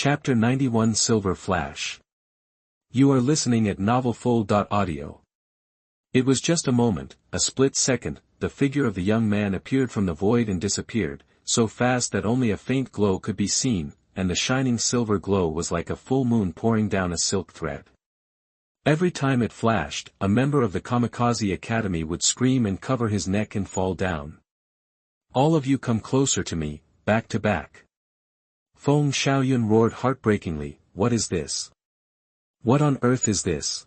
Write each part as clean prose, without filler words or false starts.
Chapter 91 Silver Flash. You are listening at novelfull.audio. It was just a moment, a split second, the figure of the young man appeared from the void and disappeared, so fast that only a faint glow could be seen, and the shining silver glow was like a full moon pouring down a silk thread. Every time it flashed, a member of the Kamikaze Academy would scream and cover his neck and fall down. All of you come closer to me, back to back. Feng Xiaoyun roared heartbreakingly, what is this? What on earth is this?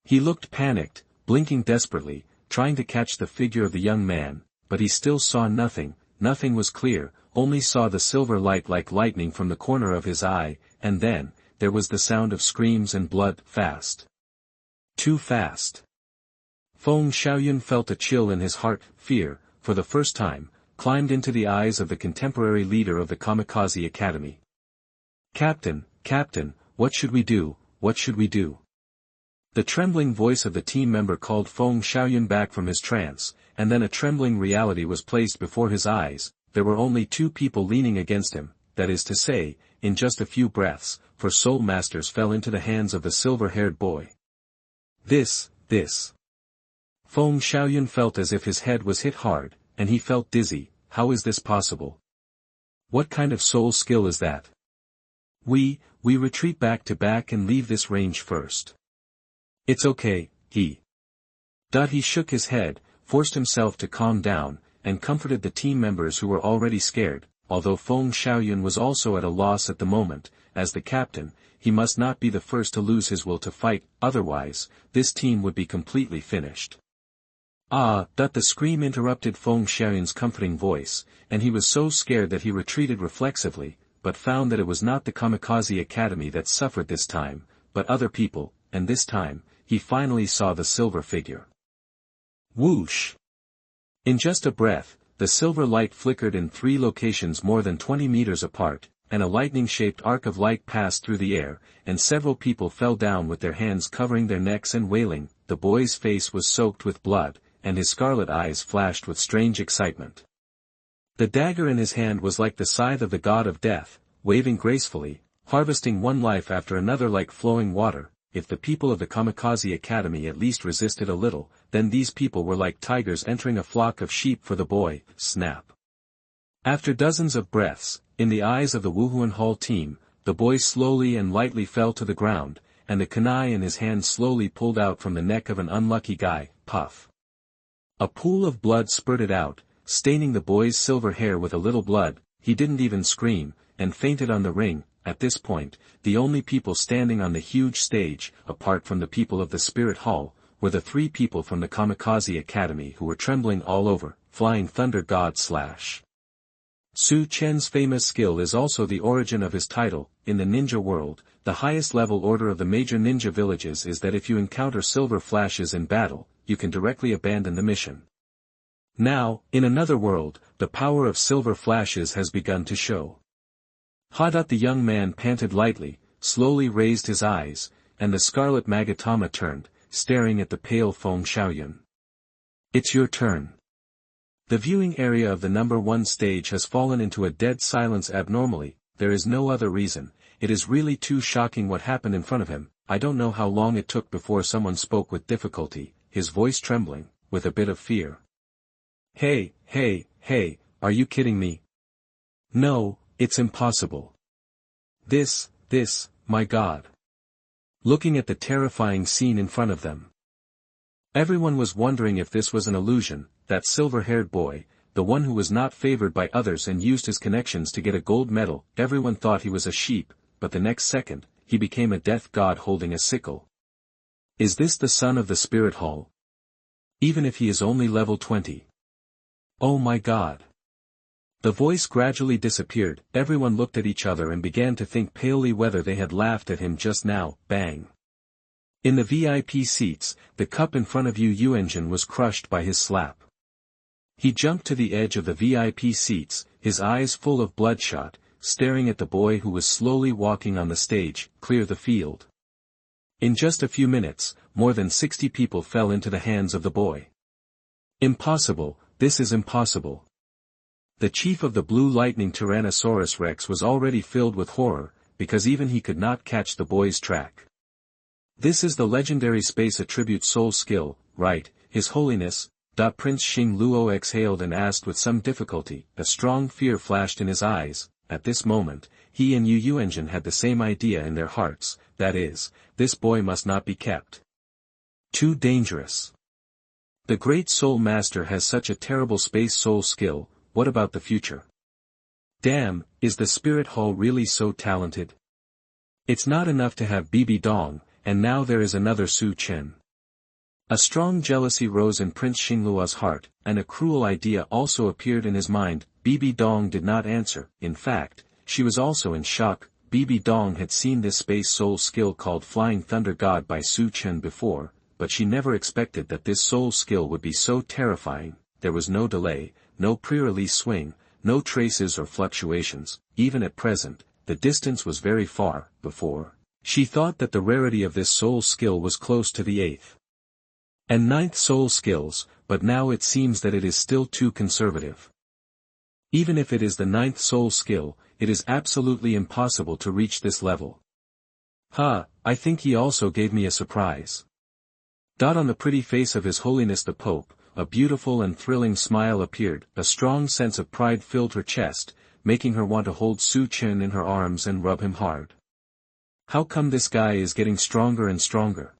He looked panicked, blinking desperately, trying to catch the figure of the young man, but he still saw nothing, nothing was clear, only saw the silver light like lightning from the corner of his eye, and then, there was the sound of screams and blood, fast. Too fast. Feng Xiaoyun felt a chill in his heart, fear, for the first time, climbed into the eyes of the contemporary leader of the Kamikaze Academy. Captain, what should we do, what should we do? The trembling voice of the team member called Feng Xiaoyun back from his trance, and then a trembling reality was placed before his eyes. There were only two people leaning against him, that is to say, in just a few breaths, for Soul Masters fell into the hands of the silver-haired boy. This. Feng Xiaoyun felt as if his head was hit hard, and he felt dizzy. How is this possible? What kind of soul skill is that? We retreat back to back and leave this range first. It's okay, he shook his head, forced himself to calm down, and comforted the team members who were already scared, although Feng Xiaoyun was also at a loss at the moment. As the captain, he must not be the first to lose his will to fight, otherwise, this team would be completely finished. The scream interrupted Feng Xiaoyun's comforting voice, and he was so scared that he retreated reflexively, but found that it was not the Kamikaze Academy that suffered this time, but other people, and this time, he finally saw the silver figure. Whoosh! In just a breath, the silver light flickered in 3 locations more than 20 meters apart, and a lightning-shaped arc of light passed through the air, and several people fell down with their hands covering their necks and wailing. The boy's face was soaked with blood, and his scarlet eyes flashed with strange excitement. The dagger in his hand was like the scythe of the god of death, waving gracefully, harvesting one life after another like flowing water. If the people of the Kamikaze Academy at least resisted a little, then these people were like tigers entering a flock of sheep for the boy. Snap. After dozens of breaths, in the eyes of the Wuhuan Hall team, the boy slowly and lightly fell to the ground, and the kunai in his hand slowly pulled out from the neck of an unlucky guy. Puff. A pool of blood spurted out, staining the boy's silver hair with a little blood. He didn't even scream, and fainted on the ring. At this point, the only people standing on the huge stage, apart from the people of the Spirit Hall, were the 3 people from the Kamikaze Academy who were trembling all over. Flying Thunder God / Su Chen's famous skill is also the origin of his title. In the ninja world, the highest level order of the major ninja villages is that if you encounter silver flashes in battle, you can directly abandon the mission. Now, in another world, the power of silver flashes has begun to show. The young man panted lightly, slowly raised his eyes, and the scarlet Magatama turned, staring at the pale Feng Xiaoyun. It's your turn. The viewing area of the number 1 stage has fallen into a dead silence abnormally. There is no other reason. It is really too shocking what happened in front of him. I don't know how long it took before someone spoke with difficulty, his voice trembling, with a bit of fear. Hey, are you kidding me? No, it's impossible. This, my God. Looking at the terrifying scene in front of them. Everyone was wondering if this was an illusion. That silver-haired boy, the one who was not favored by others and used his connections to get a gold medal, everyone thought he was a sheep, but the next second, he became a death god holding a sickle. Is this the son of the Spirit Hall? Even if he is only level 20. Oh my God. The voice gradually disappeared. Everyone looked at each other and began to think palely whether they had laughed at him just now. Bang. In the VIP seats, the cup in front of Yu Engine was crushed by his slap. He jumped to the edge of the VIP seats, his eyes full of bloodshot, staring at the boy who was slowly walking on the stage. Clear the field. In just a few minutes, more than 60 people fell into the hands of the boy. Impossible, this is impossible. The chief of the Blue Lightning Tyrannosaurus Rex was already filled with horror. because even he could not catch the boy's track. This is the legendary space attribute soul skill, right, His Holiness? Prince Xing Luo exhaled and asked with some difficulty. A strong fear flashed in his eyes. At this moment, he and Yu Yuanjin had the same idea in their hearts, that is, this boy must not be kept. Too dangerous. The great soul master has such a terrible space soul skill, what about the future? Damn, is the spirit hall really so talented? It's not enough to have Bibi Dong, and now there is another Su Chen. A strong jealousy rose in Prince Xingluo's heart, and a cruel idea also appeared in his mind. Bibi Dong did not answer. In fact, she was also in shock. Bibi Dong had seen this space soul skill called Flying Thunder God by Su Chen before, but she never expected that this soul skill would be so terrifying. There was no delay, no pre-release swing, no traces or fluctuations. Even at present, the distance was very far. Before, she thought that the rarity of this soul skill was close to the 8th and 9th soul skills, but now it seems that it is still too conservative. Even if it is the 9th soul skill, it is absolutely impossible to reach this level. I think he also gave me a surprise. On the pretty face of His Holiness the Pope, a beautiful and thrilling smile appeared. A strong sense of pride filled her chest, making her want to hold Su Chen in her arms and rub him hard. How come this guy is getting stronger and stronger?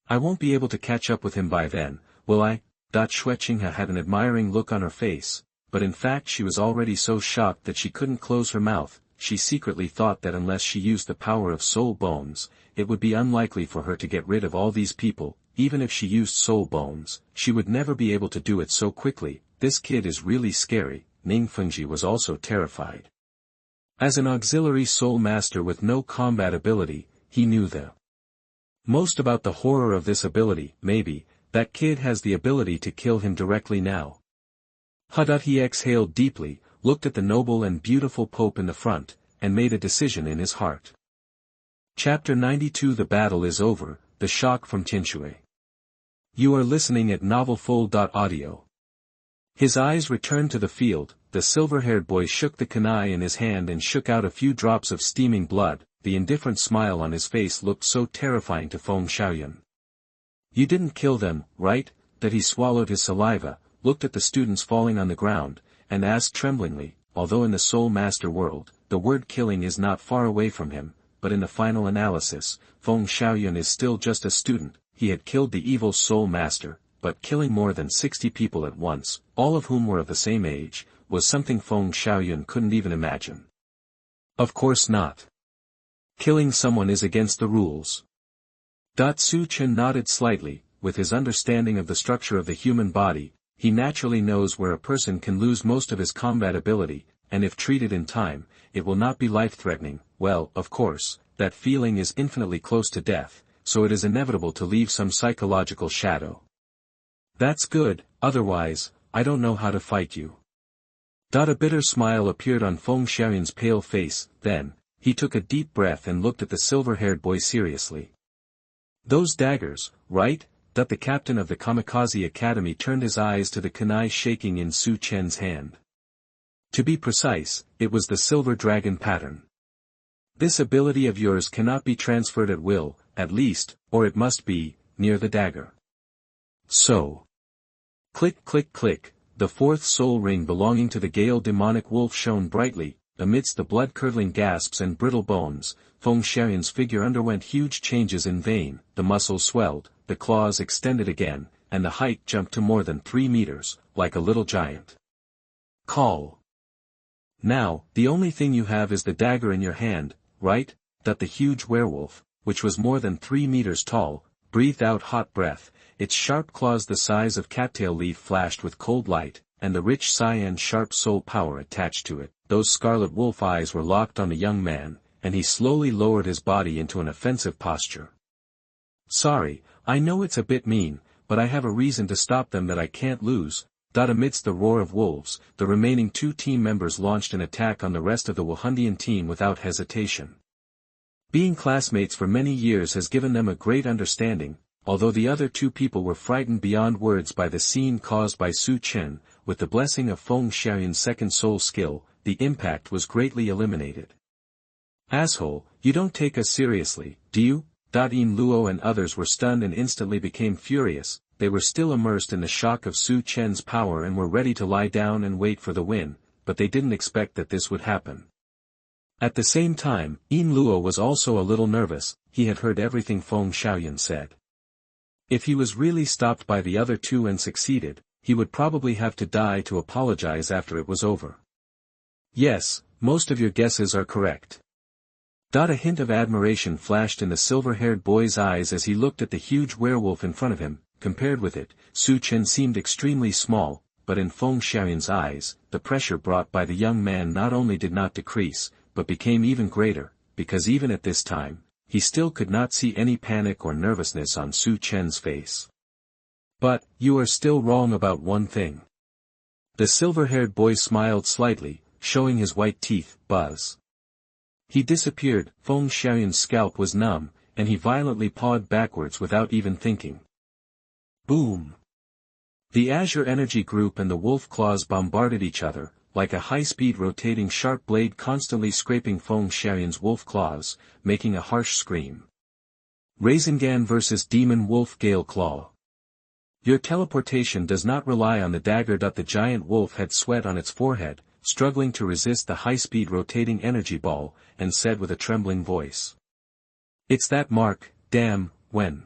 I won't be able to catch up with him by then, will I? Xue Qinghe had an admiring look on her face, but in fact she was already so shocked that she couldn't close her mouth. She secretly thought that unless she used the power of soul bones, it would be unlikely for her to get rid of all these people. Even if she used soul bones, she would never be able to do it so quickly. This kid is really scary. Ning Fengji was also terrified. As an auxiliary soul master with no combat ability, he knew the most about the horror of this ability. Maybe, that kid has the ability to kill him directly now. He exhaled deeply, looked at the noble and beautiful Pope in the front, and made a decision in his heart. Chapter 92. The battle is over, the shock from Tianshui. You are listening at novelfull.audio. His eyes returned to the field. The silver-haired boy shook the kunai in his hand and shook out a few drops of steaming blood. The indifferent smile on his face looked so terrifying to Feng Xiaoyun. You didn't kill them, right? That he swallowed his saliva, looked at the students falling on the ground, and asked tremblingly, although in the Soul Master world, the word killing is not far away from him, but in the final analysis, Feng Xiaoyun is still just a student. He had killed the evil Soul Master, but killing more than 60 people at once, all of whom were of the same age, was something Feng Xiaoyun couldn't even imagine. Of course not. Killing someone is against the rules. Su Chen nodded slightly. With his understanding of the structure of the human body, he naturally knows where a person can lose most of his combat ability, and if treated in time, it will not be life-threatening. Well, of course, that feeling is infinitely close to death, so it is inevitable to leave some psychological shadow. That's good, otherwise, I don't know how to fight you. A bitter smile appeared on Feng Xiaoyun's pale face. Then, he took a deep breath and looked at the silver-haired boy seriously. Those daggers, right? The captain of the Kamikaze Academy turned his eyes to the kunai shaking in Su Chen's hand. To be precise, it was the silver dragon pattern. This ability of yours cannot be transferred at will, at least, or it must be, near the dagger. So. Click click click, the 4th soul ring belonging to the Gale demonic wolf shone brightly. Amidst the blood-curdling gasps and brittle bones, Feng Xiaoyun's figure underwent huge changes in vein. The muscles swelled, the claws extended again, and the height jumped to more than 3 meters, like a little giant. Call. Now, the only thing you have is the dagger in your hand, right? The huge werewolf, which was more than 3 meters tall, breathed out hot breath. Its sharp claws the size of cattail leaf flashed with cold light, and the rich cyan sharp soul power attached to it. Those scarlet wolf eyes were locked on the young man, and he slowly lowered his body into an offensive posture. Sorry, I know it's a bit mean, but I have a reason to stop them that I can't lose. Amidst the roar of wolves, the remaining 2 team members launched an attack on the rest of the Wahundian team without hesitation. Being classmates for many years has given them a great understanding. Although the other 2 people were frightened beyond words by the scene caused by Su Chen, with the blessing of Feng Xiaoyun's second soul skill, the impact was greatly eliminated. Asshole, you don't take us seriously, do you? Yin Luo and others were stunned and instantly became furious. They were still immersed in the shock of Su Chen's power and were ready to lie down and wait for the win, but they didn't expect that this would happen. At the same time, Yin Luo was also a little nervous. He had heard everything Feng Xiaoyan said. If he was really stopped by the other two and succeeded, he would probably have to die to apologize after it was over. Yes, most of your guesses are correct. A hint of admiration flashed in the silver-haired boy's eyes as he looked at the huge werewolf in front of him. Compared with it, Su Chen seemed extremely small, but in Feng Xiaoyan's eyes, the pressure brought by the young man not only did not decrease, but became even greater, because even at this time, he still could not see any panic or nervousness on Su Chen's face. But, you are still wrong about one thing. The silver-haired boy smiled slightly, showing his white teeth. Buzz. He disappeared. Feng Xiaoyan's scalp was numb, and he violently pawed backwards without even thinking. Boom! The Azure Energy Group and the Wolf Claws bombarded each other, like a high-speed rotating sharp blade constantly scraping Feng Xiaoyan's wolf claws, making a harsh scream. Rasengan vs. Demon Wolf Gale Claw. Your teleportation does not rely on the dagger. The giant wolf had sweat on its forehead, struggling to resist the high-speed rotating energy ball, and said with a trembling voice. It's that mark, damn, when?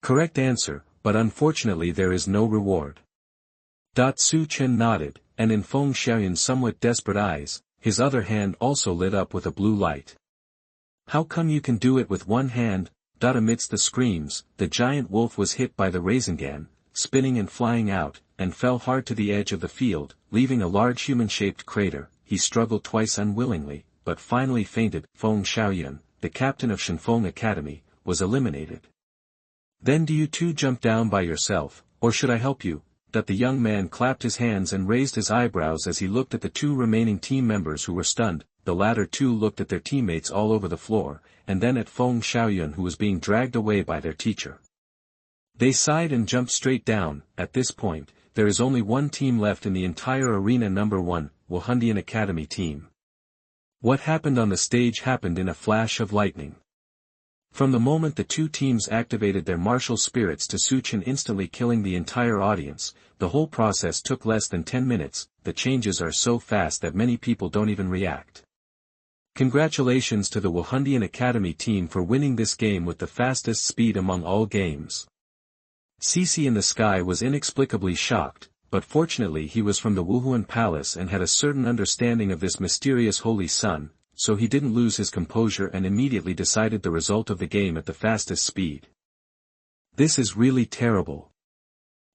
Correct answer, but unfortunately there is no reward. Su Chen nodded, and in Feng Xiaoyan's somewhat desperate eyes, his other hand also lit up with a blue light. How come you can do it with one hand? Amidst the screams, the giant wolf was hit by the Rasengan, spinning and flying out, and fell hard to the edge of the field, leaving a large human-shaped crater. He struggled twice unwillingly, but finally fainted. Feng Xiaoyan, the captain of Shenfeng Academy, was eliminated. Then do you two jump down by yourself, or should I help you? The young man clapped his hands and raised his eyebrows as he looked at the two remaining team members who were stunned. The latter two looked at their teammates all over the floor, and then at Feng Xiaoyan who was being dragged away by their teacher. They sighed and jumped straight down. At this point, there is only one team left in the entire arena. Number 1, Haotian Academy team. What happened on the stage happened in a flash of lightning. From the moment the two teams activated their martial spirits to Su Chen instantly killing the entire audience, the whole process took less than 10 minutes. The changes are so fast that many people don't even react. Congratulations to the Haotian Academy team for winning this game with the fastest speed among all games. Cici in the sky was inexplicably shocked, but fortunately he was from the Wuhuan Palace and had a certain understanding of this mysterious holy sun, so he didn't lose his composure and immediately decided the result of the game at the fastest speed. This is really terrible.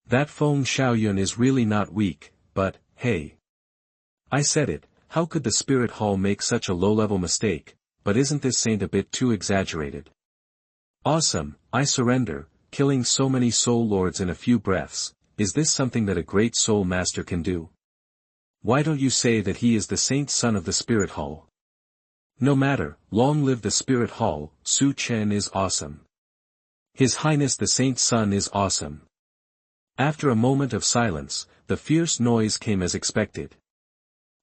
That Feng Xiaoyan is really not weak, but, hey. I said it, how could the Spirit Hall make such a low-level mistake? But isn't this saint a bit too exaggerated? Awesome, I surrender, killing so many soul lords in a few breaths. Is this something that a great soul master can do? Why don't you say that he is the saint son of the Spirit Hall? No matter, long live the Spirit Hall. Su Chen is awesome. His Highness the Saint's son is awesome. After a moment of silence, the fierce noise came as expected.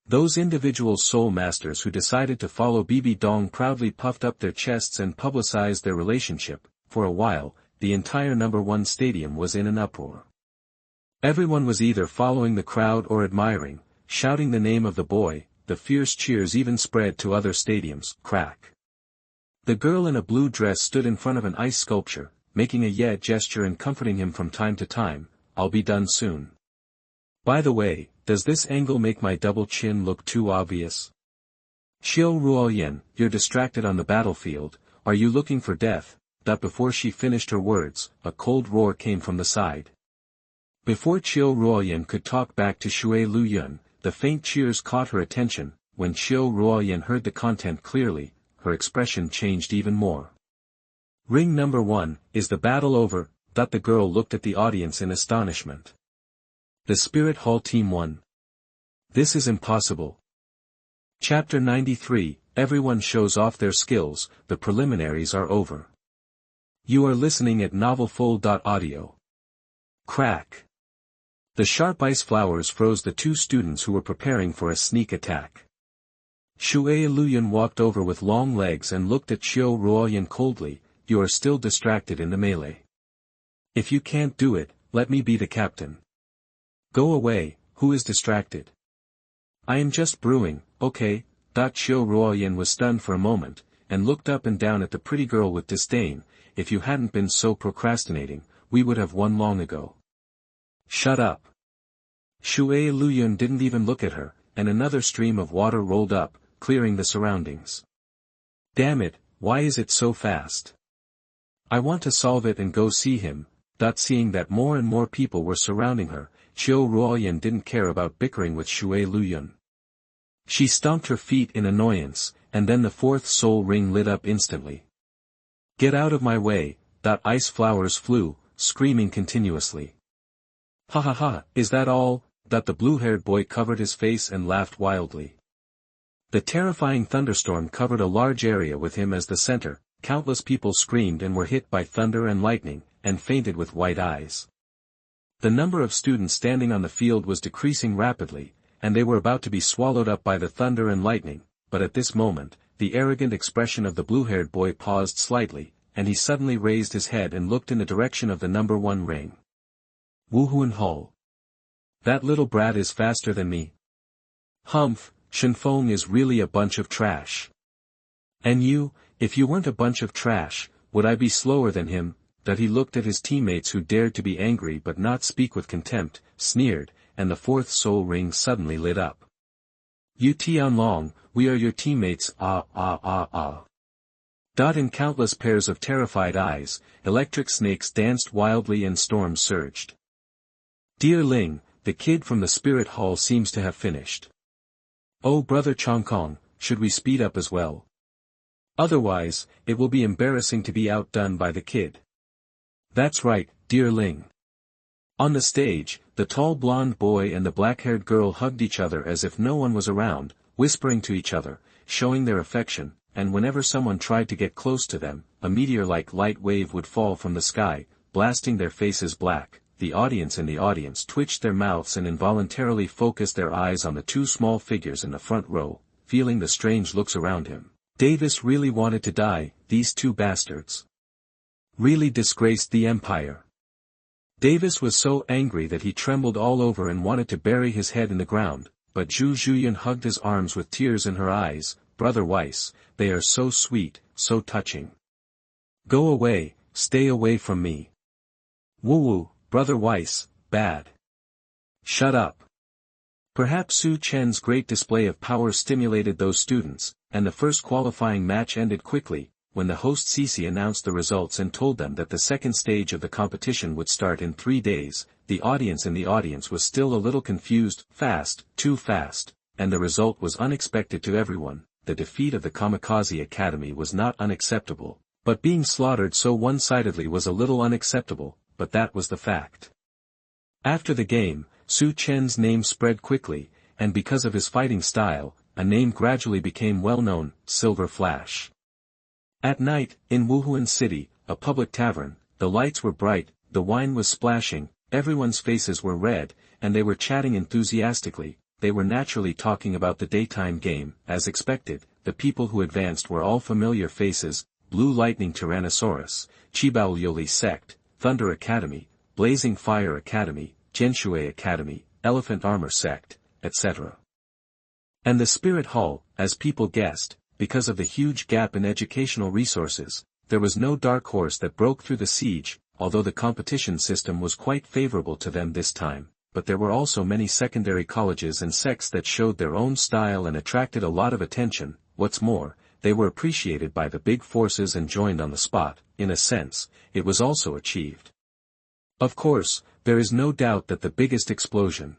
Those individual soul masters who decided to follow Bibi Dong proudly puffed up their chests and publicized their relationship. For a while, the entire number 1 stadium was in an uproar. Everyone was either following the crowd or admiring, shouting the name of the boy. The fierce cheers even spread to other stadiums. Crack. The girl in a blue dress stood in front of an ice sculpture, making a yeah gesture and comforting him from time to time. I'll be done soon. By the way, does this angle make my double chin look too obvious? Xiao Ruoyan, you're distracted on the battlefield. Are you looking for death? Before she finished her words, a cold roar came from the side. Before Xiao Ruoyan could talk back to Shui Luyun, the faint cheers caught her attention. When Xiao Ruoyan heard the content clearly, her expression changed even more. Ring number 1, is the battle over? The girl looked at the audience in astonishment. The Spirit Hall Team won. This is impossible. Chapter 93, everyone shows off their skills. The preliminaries are over. You are listening at novelfull.audio. Crack. The sharp ice flowers froze the two students who were preparing for a sneak attack. Shui Luoyuan walked over with long legs and looked at Xiao Ruoyan coldly. You are still distracted in the melee. If you can't do it, let me be the captain. Go away, who is distracted? I am just brewing, okay. Xiao Ruoyan was stunned for a moment, and looked up and down at the pretty girl with disdain. If you hadn't been so procrastinating, we would have won long ago. Shut up. Shui Luoyuan didn't even look at her, and another stream of water rolled up, clearing the surroundings. Damn it, why is it so fast? I want to solve it and go see him. Seeing that more and more people were surrounding her, Xiao Ruoyan didn't care about bickering with Shui Luoyuan. She stomped her feet in annoyance, and then the fourth soul ring lit up instantly. Get out of my way. Ice flowers flew, screaming continuously. Ha ha ha, is that all? The blue-haired boy covered his face and laughed wildly. The terrifying thunderstorm covered a large area with him as the center. Countless people screamed and were hit by thunder and lightning, and fainted with white eyes. The number of students standing on the field was decreasing rapidly, and they were about to be swallowed up by the thunder and lightning, but at this moment, the arrogant expression of the blue-haired boy paused slightly, and he suddenly raised his head and looked in the direction of the number 1 ring. Wuhuan Hull. That little brat is faster than me. Humph, Shenfeng is really a bunch of trash. And you, if you weren't a bunch of trash, would I be slower than him? He looked at his teammates who dared to be angry but not speak with contempt, sneered, and the fourth soul ring suddenly lit up. You Tianlong, we are your teammates, In countless pairs of terrified eyes, electric snakes danced wildly and storms surged. Dear Ling, the kid from the spirit hall seems to have finished. Oh brother Chongkong, should we speed up as well? Otherwise, it will be embarrassing to be outdone by the kid. That's right, dear Ling. On the stage, the tall blonde boy and the black-haired girl hugged each other as if no one was around, whispering to each other, showing their affection, and whenever someone tried to get close to them, a meteor-like light wave would fall from the sky, blasting their faces black. The audience in the audience twitched their mouths and involuntarily focused their eyes on the two small figures in the front row, feeling the strange looks around him. Davis really wanted to die, these two bastards. Really disgraced the empire. Davis was so angry that he trembled all over and wanted to bury his head in the ground, but Zhu Zhuyan hugged his arms with tears in her eyes. Brother Weiss, they are so sweet, so touching. Go away, stay away from me. Woo-woo, Brother Weiss, bad. Shut up. Perhaps Su Chen's great display of power stimulated those students, and the first qualifying match ended quickly, when the host Cici announced the results and told them that the second stage of the competition would start in 3 days. The audience in the audience was still a little confused, fast, too fast, and the result was unexpected to everyone. The defeat of the Kamikaze Academy was not unacceptable, but being slaughtered so one-sidedly was a little unacceptable, but that was the fact. After the game, Su Chen's name spread quickly, and because of his fighting style, a name gradually became well known, Silver Flash. At night, in Wuhuan City, a public tavern, the lights were bright, the wine was splashing, everyone's faces were red, and they were chatting enthusiastically. They were naturally talking about the daytime game. As expected, the people who advanced were all familiar faces: Blue Lightning Tyrannosaurus, Chibaoyoli Sect, Thunder Academy, Blazing Fire Academy, Tianshui Academy, Elephant Armor Sect, etc. And the Spirit Hall, as people guessed, because of the huge gap in educational resources, there was no dark horse that broke through the siege, although the competition system was quite favorable to them this time. But there were also many secondary colleges and sects that showed their own style and attracted a lot of attention. What's more, they were appreciated by the big forces and joined on the spot. In a sense, it was also achieved. Of course, there is no doubt that the biggest explosion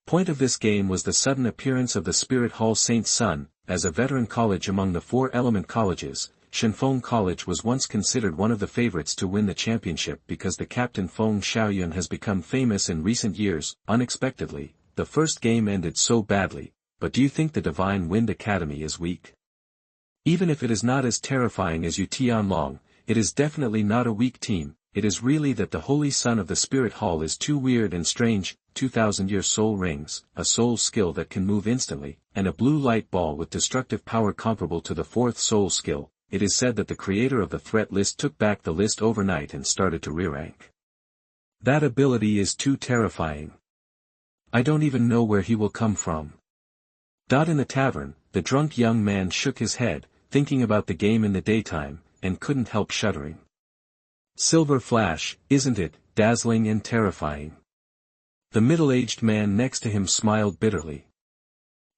point of this game was the sudden appearance of the Spirit Hall Saint's son. As a veteran college among the 4 element colleges, Shenfeng College was once considered one of the favorites to win the championship because the captain Feng Xiaoyun has become famous in recent years. Unexpectedly, the first game ended so badly, but do you think the Divine Wind Academy is weak? Even if it is not as terrifying as Yu Tianlong, it is definitely not a weak team. It is really that the Holy Son of the Spirit Hall is too weird and strange. 2000-year soul rings, a soul skill that can move instantly, and a blue light ball with destructive power comparable to the fourth soul skill. It is said that the creator of the threat list took back the list overnight and started to re-rank. That ability is too terrifying. I don't even know where he will come from. In the tavern, the drunk young man shook his head, thinking about the game in the daytime, and couldn't help shuddering. Silver Flash, isn't it, dazzling and terrifying? The middle-aged man next to him smiled bitterly.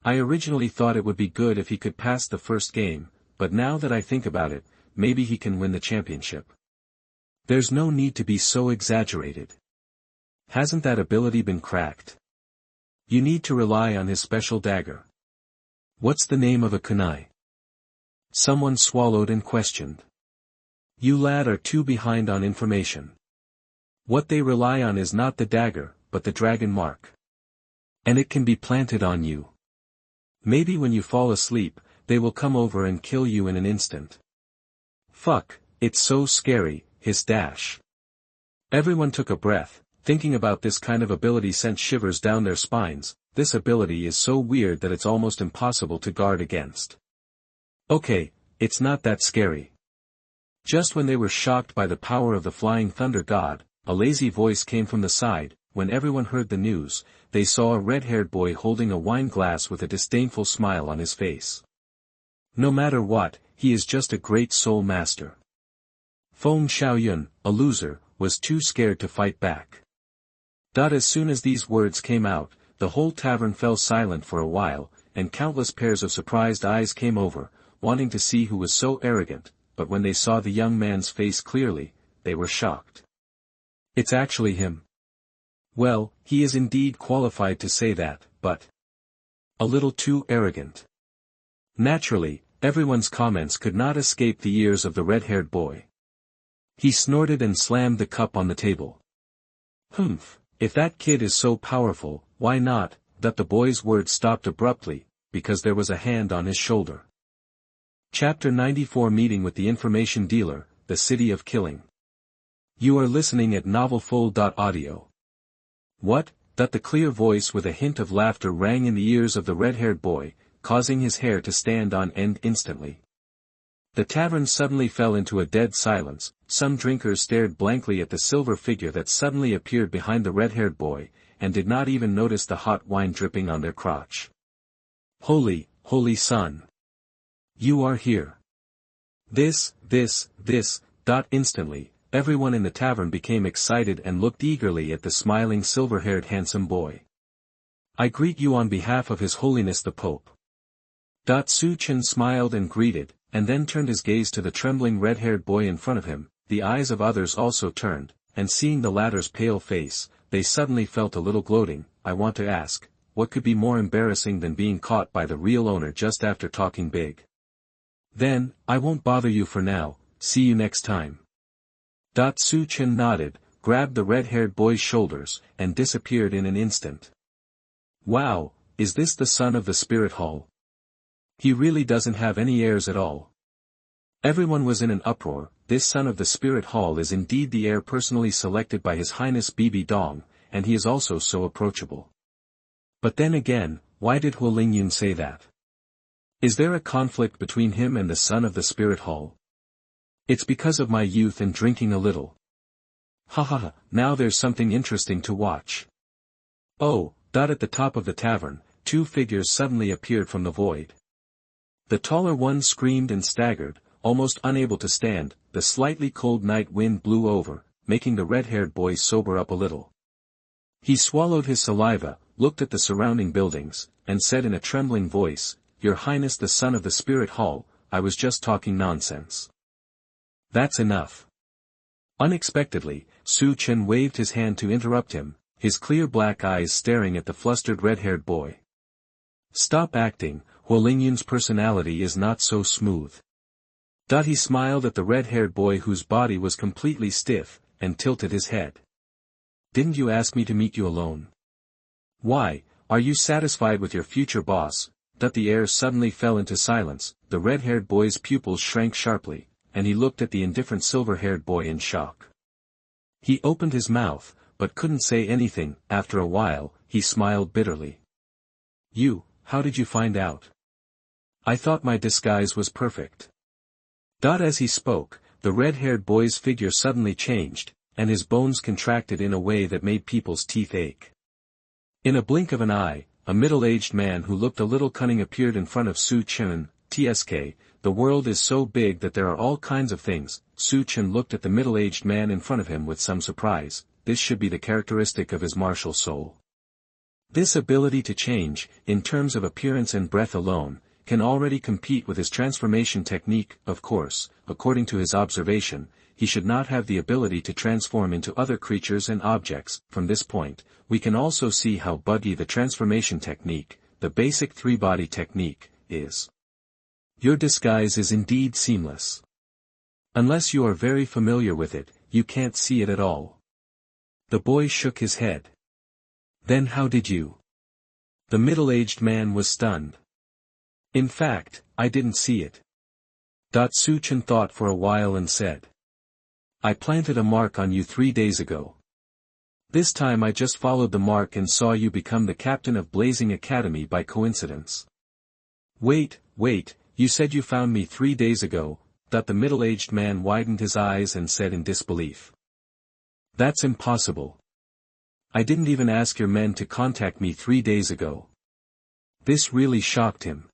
I originally thought it would be good if he could pass the first game, but now that I think about it, maybe he can win the championship. There's no need to be so exaggerated. Hasn't that ability been cracked? You need to rely on his special dagger. What's the name of a kunai? Someone swallowed and questioned. You lad are too behind on information. What they rely on is not the dagger, but the dragon mark. And it can be planted on you. Maybe when you fall asleep, they will come over and kill you in an instant. Fuck, it's so scary, hissed Dash. Everyone took a breath, thinking about this kind of ability sent shivers down their spines. This ability is so weird that it's almost impossible to guard against. Okay, it's not that scary. Just when they were shocked by the power of the flying thunder god, a lazy voice came from the side. When everyone heard the news, they saw a red-haired boy holding a wine glass with a disdainful smile on his face. No matter what, he is just a great soul master. Feng Xiaoyun, a loser, was too scared to fight back. As soon as these words came out, the whole tavern fell silent for a while, and countless pairs of surprised eyes came over, wanting to see who was so arrogant, but when they saw the young man's face clearly, they were shocked. It's actually him. Well, he is indeed qualified to say that, but a little too arrogant. Naturally, everyone's comments could not escape the ears of the red-haired boy. He snorted and slammed the cup on the table. Humph, if that kid is so powerful, why not? The boy's words stopped abruptly, because there was a hand on his shoulder. Chapter 94 Meeting with the Information Dealer, the City of Killing. You are listening at novelfull.audio. What? The clear voice with a hint of laughter rang in the ears of the red-haired boy, causing his hair to stand on end instantly. The tavern suddenly fell into a dead silence. Some drinkers stared blankly at the silver figure that suddenly appeared behind the red-haired boy, and did not even notice the hot wine dripping on their crotch. Holy son! You are here. This. Instantly, everyone in the tavern became excited and looked eagerly at the smiling silver-haired handsome boy. I greet you on behalf of His Holiness the Pope. Chen smiled and greeted, and then turned his gaze to the trembling red-haired boy in front of him. The eyes of others also turned, and seeing the latter's pale face, they suddenly felt a little gloating. I want to ask, what could be more embarrassing than being caught by the real owner just after talking big? Then, I won't bother you for now, see you next time. Chen nodded, grabbed the red-haired boy's shoulders, and disappeared in an instant. Wow, is this the son of the Spirit Hall? He really doesn't have any heirs at all. Everyone was in an uproar. This son of the Spirit Hall is indeed the heir personally selected by His Highness Bibi Dong, and he is also so approachable. But then again, why did Huo Lingyun say that? Is there a conflict between him and the son of the Spirit Hall? It's because of my youth and drinking a little. Now there's something interesting to watch. Oh, at the top of the tavern, two figures suddenly appeared from the void. The taller one screamed and staggered, almost unable to stand. The slightly cold night wind blew over, making the red-haired boy sober up a little. He swallowed his saliva, looked at the surrounding buildings, and said in a trembling voice, Your Highness the son of the Spirit Hall, I was just talking nonsense. That's enough. Unexpectedly, Chen waved his hand to interrupt him, his clear black eyes staring at the flustered red-haired boy. Stop acting, Huo Lingyun's personality is not so smooth. He smiled at the red-haired boy whose body was completely stiff, and tilted his head. Didn't you ask me to meet you alone? Why, are you satisfied with your future boss? The air suddenly fell into silence. The red-haired boy's pupils shrank sharply, and he looked at the indifferent silver-haired boy in shock. He opened his mouth, but couldn't say anything. After a while, he smiled bitterly. How did you find out? I thought my disguise was perfect. As he spoke, the red-haired boy's figure suddenly changed, and his bones contracted in a way that made people's teeth ache. In a blink of an eye, a middle-aged man who looked a little cunning appeared in front of Su Chen. "Tsk, the world is so big that there are all kinds of things." Su Chen looked at the middle-aged man in front of him with some surprise. This should be the characteristic of his martial soul. This ability to change, in terms of appearance and breath alone, can already compete with his transformation technique. Of course, according to his observation, he should not have the ability to transform into other creatures and objects. From this point, we can also see how buggy the transformation technique, the basic three-body technique, is. Your disguise is indeed seamless. Unless you are very familiar with it, you can't see it at all. The boy shook his head. Then how did you? The middle-aged man was stunned. In fact, I didn't see it. Su Chen thought for a while and said. I planted a mark on you 3 days ago. This time I just followed the mark and saw you become the captain of Blazing Academy by coincidence. Wait, you said you found me 3 days ago. The middle-aged man widened his eyes and said in disbelief. That's impossible. I didn't even ask your men to contact me 3 days ago. This really shocked him.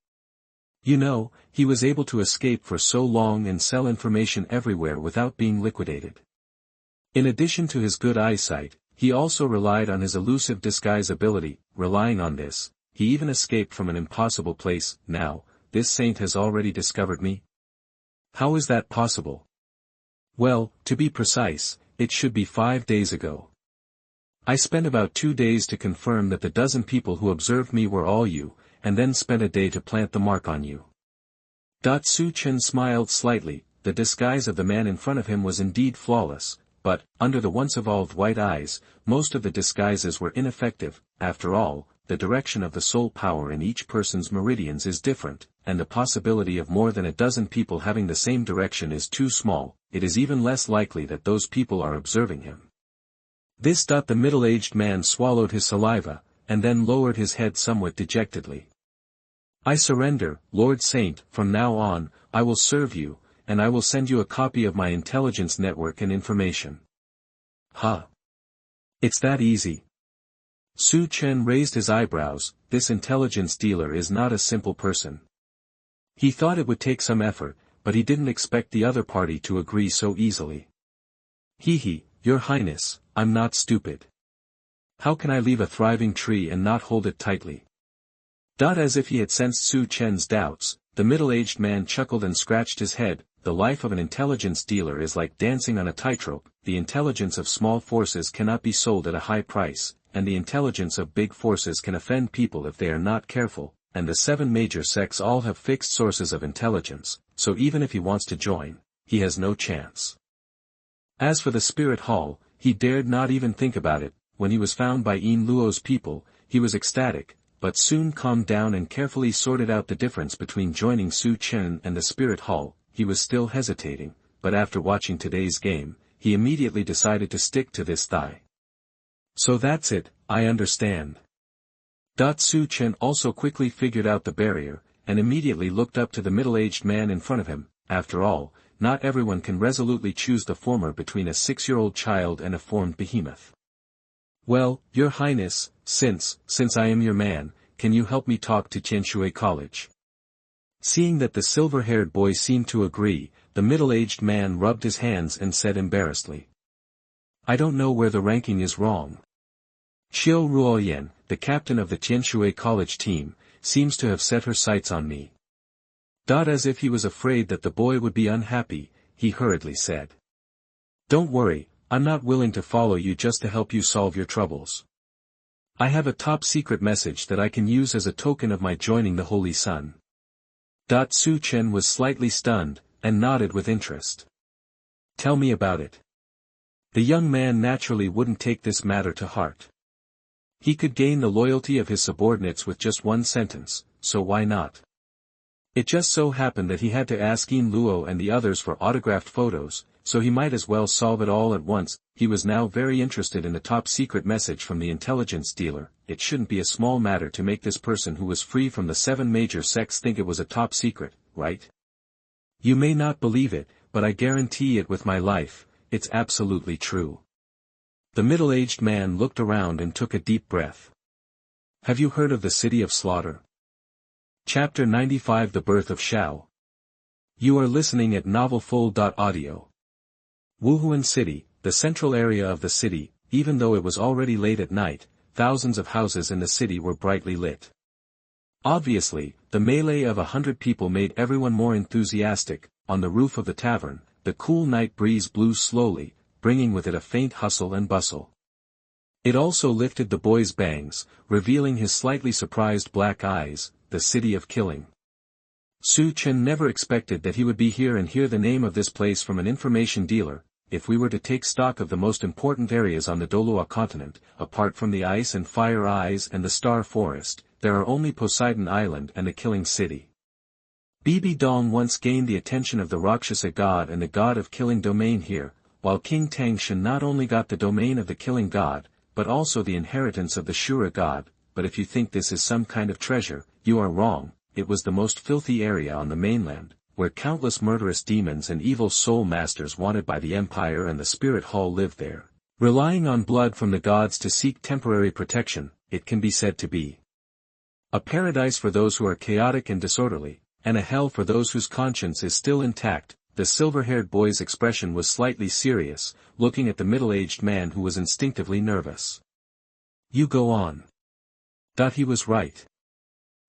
He was able to escape for so long and sell information everywhere without being liquidated. In addition to his good eyesight, he also relied on his elusive disguise ability. Relying on this, he even escaped from an impossible place. Now, this saint has already discovered me? How is that possible? Well, to be precise, it should be 5 days ago. I spent about 2 days to confirm that the dozen people who observed me were all you, and then spent a day to plant the mark on you. Su Chen smiled slightly. The disguise of the man in front of him was indeed flawless, but, under the once evolved white eyes, most of the disguises were ineffective. After all, the direction of the soul power in each person's meridians is different, and the possibility of more than a dozen people having the same direction is too small. It is even less likely that those people are observing him. The middle-aged man swallowed his saliva, and then lowered his head somewhat dejectedly. I surrender, Lord Saint. From now on, I will serve you, and I will send you a copy of my intelligence network and information. Huh? It's that easy? Su Chen raised his eyebrows. This intelligence dealer is not a simple person. He thought it would take some effort, but he didn't expect the other party to agree so easily. Your Highness, I'm not stupid. How can I leave a thriving tree and not hold it tightly? As if he had sensed Su Chen's doubts, the middle-aged man chuckled and scratched his head. The life of an intelligence dealer is like dancing on a tightrope. The intelligence of small forces cannot be sold at a high price, and the intelligence of big forces can offend people if they are not careful, and the 7 major sects all have fixed sources of intelligence, so even if he wants to join, he has no chance. As for the spirit hall, he dared not even think about it. When he was found by Yin Luo's people, he was ecstatic, but soon calmed down and carefully sorted out the difference between joining Su Chen and the spirit hall. He was still hesitating, but after watching today's game, he immediately decided to stick to this thigh. So that's it, I understand. Su Chen also quickly figured out the barrier, and immediately looked up to the middle-aged man in front of him. After all, not everyone can resolutely choose the former between a 6-year-old child and a formed behemoth. Well, Your Highness, since I am your man, can you help me talk to Tianshui College? Seeing that the silver-haired boy seemed to agree, the middle-aged man rubbed his hands and said embarrassedly. I don't know where the ranking is wrong. Xiao Ruoyan, the captain of the Tianshui College team, seems to have set her sights on me. As if he was afraid that the boy would be unhappy, he hurriedly said. Don't worry, I'm not willing to follow you just to help you solve your troubles. I have a top-secret message that I can use as a token of my joining the Holy Sun. Su Chen was slightly stunned, and nodded with interest. Tell me about it. The young man naturally wouldn't take this matter to heart. He could gain the loyalty of his subordinates with just one sentence, so why not? It just so happened that he had to ask Yin Luo and the others for autographed photos, so he might as well solve it all at once. He was now very interested in the top-secret message from the intelligence dealer. It shouldn't be a small matter to make this person who was free from the 7 major sects think it was a top secret, right? You may not believe it, but I guarantee it with my life, it's absolutely true. The middle-aged man looked around and took a deep breath. Have you heard of the City of Slaughter? Chapter 95 The Birth of Xiao. You are listening at novelfull.audio. Wuhuan City, the central area of the city, even though it was already late at night, thousands of houses in the city were brightly lit. Obviously, the melee of 100 people made everyone more enthusiastic. On the roof of the tavern, the cool night breeze blew slowly, bringing with it a faint hustle and bustle. It also lifted the boy's bangs, revealing his slightly surprised black eyes. The city of killing. Chen never expected that he would be here and hear the name of this place from an information dealer. If we were to take stock of the most important areas on the Douluo Continent, apart from the Ice and Fire Eyes and the Star Forest, there are only Poseidon Island and the Killing City. Bibi Dong once gained the attention of the Rakshasa god and the god of killing domain here, while King Tangshan not only got the domain of the killing god, but also the inheritance of the Shura god. But if you think this is some kind of treasure, you are wrong. It was the most filthy area on the mainland, where countless murderous demons and evil soul masters wanted by the Empire and the Spirit Hall lived there. Relying on blood from the gods to seek temporary protection, it can be said to be a paradise for those who are chaotic and disorderly, and a hell for those whose conscience is still intact. The silver-haired boy's expression was slightly serious, looking at the middle-aged man who was instinctively nervous. You go on. He was right.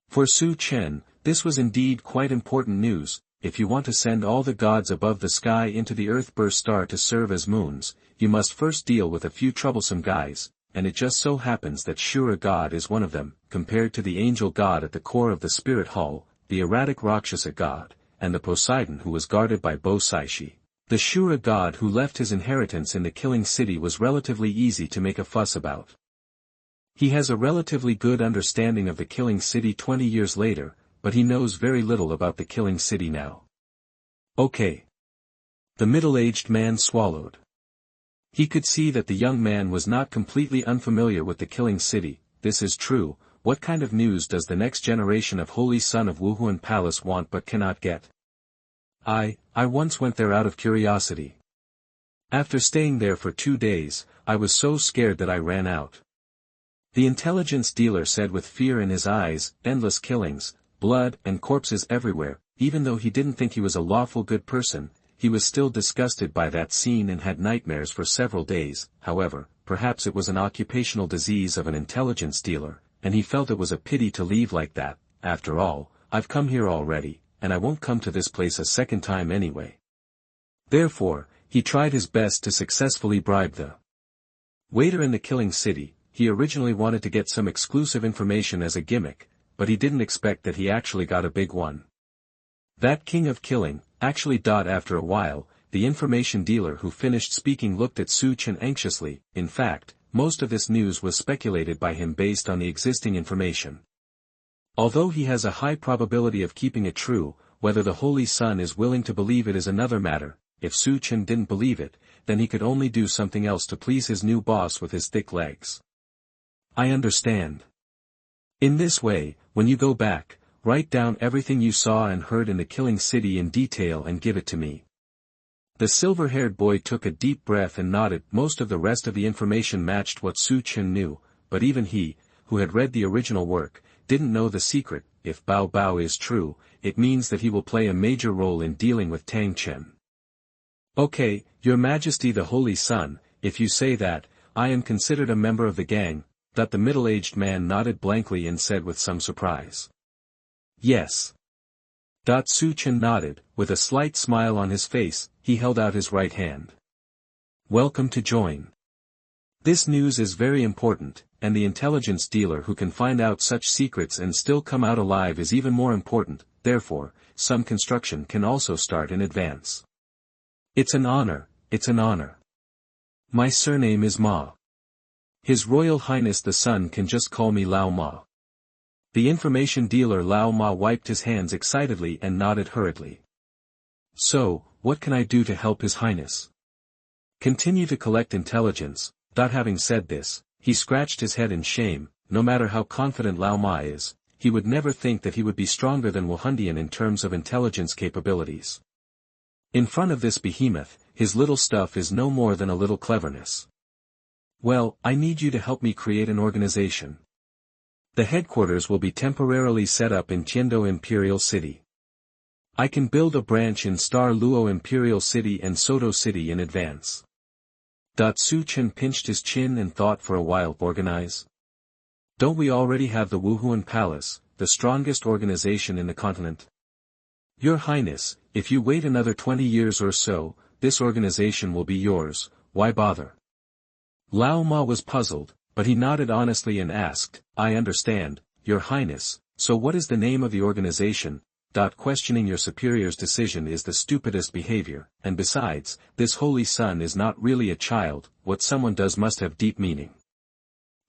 For Chen, this was indeed quite important news. If you want to send all the gods above the sky into the Earth-burst star to serve as moons, you must first deal with a few troublesome guys, and it just so happens that Shura god is one of them. Compared to the angel god at the core of the Spirit Hall, the erratic Rakshasa god, and the Poseidon who was guarded by Bosaishi, the Shura god who left his inheritance in the Killing City was relatively easy to make a fuss about. He has a relatively good understanding of the Killing City 20 years later, but he knows very little about the Killing City now. Okay. The middle-aged man swallowed. He could see that the young man was not completely unfamiliar with the Killing City. This is true. What kind of news does the next generation of Holy Son of Wuhuan Palace want but cannot get? I once went there out of curiosity. After staying there for 2 days, I was so scared that I ran out. The intelligence dealer said with fear in his eyes. Endless killings, blood and corpses everywhere. Even though he didn't think he was a lawful good person, he was still disgusted by that scene and had nightmares for several days. However, perhaps it was an occupational disease of an intelligence dealer, and he felt it was a pity to leave like that. After all, I've come here already, and I won't come to this place a second time anyway. Therefore, he tried his best to successfully bribe the waiter in the Killing City. He originally wanted to get some exclusive information as a gimmick, but he didn't expect that he actually got a big one. That king of killing, actually. After a while, the information dealer who finished speaking looked at Chen anxiously. In fact, most of this news was speculated by him based on the existing information. Although he has a high probability of keeping it true, whether the Holy Son is willing to believe it is another matter. If Chen didn't believe it, then he could only do something else to please his new boss with his thick legs. I understand. In this way, when you go back, write down everything you saw and heard in the Killing City in detail and give it to me. The silver-haired boy took a deep breath and nodded. Most of the rest of the information matched what Chen knew, but even he, who had read the original work, didn't know the secret. If Bao Bao is true, it means that he will play a major role in dealing with Tang Chen. Okay, Your Majesty the Holy Son, if you say that, I am considered a member of the gang. The middle-aged man nodded blankly and said with some surprise. Yes. Chen nodded, with a slight smile on his face. He held out his right hand. Welcome to join. This news is very important, and the intelligence dealer who can find out such secrets and still come out alive is even more important. Therefore, some construction can also start in advance. It's an honor, it's an honor. My surname is Ma. His Royal Highness the Sun can just call me Lao Ma. The information dealer Lao Ma wiped his hands excitedly and nodded hurriedly. So, what can I do to help His Highness? Continue to collect intelligence. Having said this, he scratched his head in shame. No matter how confident Lao Ma is, he would never think that he would be stronger than Wahundian in terms of intelligence capabilities. In front of this behemoth, his little stuff is no more than a little cleverness. Well, I need you to help me create an organization. The headquarters will be temporarily set up in Tiendo Imperial City. I can build a branch in Star Luo Imperial City and Soto City in advance. Su Chen pinched his chin and thought for a while. Organize? Don't we already have the Wuhuan Palace, the strongest organization in the continent? Your Highness, if you wait another 20 years or so, this organization will be yours. Why bother? Lao Ma was puzzled, but he nodded honestly and asked, I understand, Your Highness, so what is the name of the organization? Questioning your superior's decision is the stupidest behavior, and besides, this holy son is not really a child, what someone does must have deep meaning.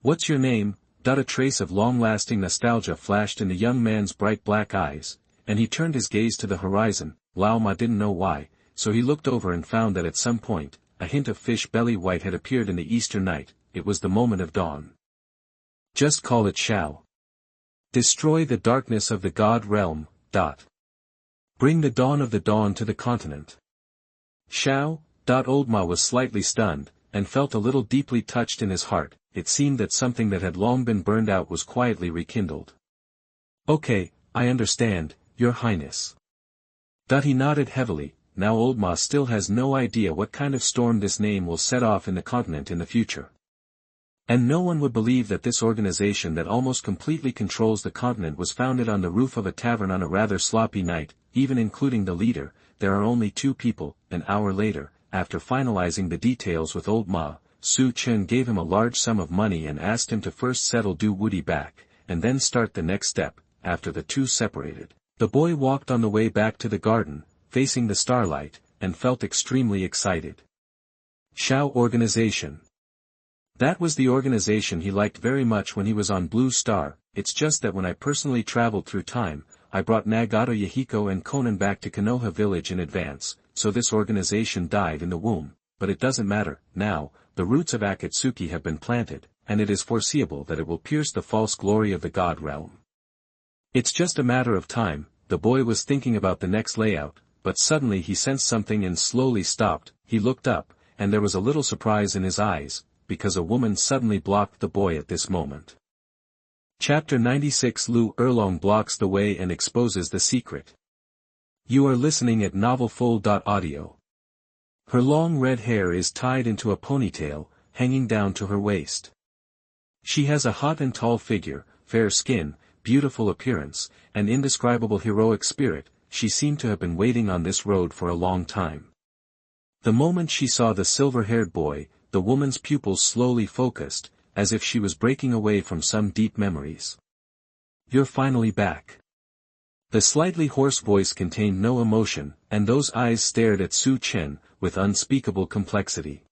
What's your name? A trace of long-lasting nostalgia flashed in the young man's bright black eyes, and he turned his gaze to the horizon. Lao Ma didn't know why, so he looked over and found that at some point, a hint of fish belly white had appeared in the eastern night. It was the moment of dawn. Just call it Xiao. Destroy the darkness of the God realm. Bring the dawn of the dawn to the continent. Xiao. Old Ma was slightly stunned, and felt a little deeply touched in his heart. It seemed that something that had long been burned out was quietly rekindled. Okay, I understand, Your Highness. He nodded heavily. Now Old Ma still has no idea what kind of storm this name will set off in the continent in the future. And no one would believe that this organization that almost completely controls the continent was founded on the roof of a tavern on a rather sloppy night, even including the leader. There are only 2 people. An hour later, after finalizing the details with Old Ma, Su Chen gave him a large sum of money and asked him to first settle Du Wudi back, and then start the next step. After the two separated, the boy walked on the way back to the garden, facing the starlight, and felt extremely excited. Xiao Organization. That was the organization he liked very much when he was on Blue Star. It's just that when I personally traveled through time, I brought Nagato Yahiko and Conan back to Konoha village in advance, so this organization died in the womb. But it doesn't matter. Now, the roots of Akatsuki have been planted, and it is foreseeable that it will pierce the false glory of the God realm. It's just a matter of time. The boy was thinking about the next layout, but suddenly he sensed something and slowly stopped. He looked up, and there was a little surprise in his eyes, because a woman suddenly blocked the boy at this moment. Chapter 96 Liu Erlong blocks the way and exposes the secret. You are listening at novelfull.audio. Her long red hair is tied into a ponytail, hanging down to her waist. She has a hot and tall figure, fair skin, beautiful appearance, and indescribable heroic spirit. She seemed to have been waiting on this road for a long time. The moment she saw the silver-haired boy, the woman's pupils slowly focused, as if she was breaking away from some deep memories. You're finally back. The slightly hoarse voice contained no emotion, and those eyes stared at Su Chen, with unspeakable complexity.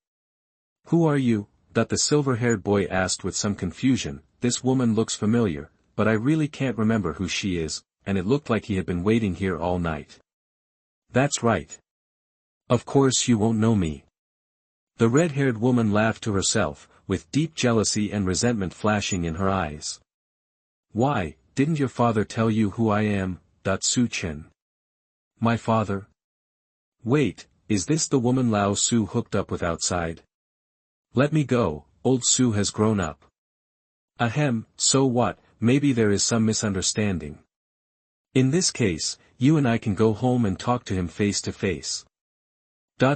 Who are you? The silver-haired boy asked with some confusion. This woman looks familiar, but I really can't remember who she is, and it looked like he had been waiting here all night. That's right. Of course you won't know me. The red-haired woman laughed to herself, with deep jealousy and resentment flashing in her eyes. Why, didn't your father tell you who I am? Su Chen. My father? Wait, is this the woman Lao Su hooked up with outside? Let me go, old Su has grown up. Ahem, so what? Maybe there is some misunderstanding. In this case, you and I can go home and talk to him face to face.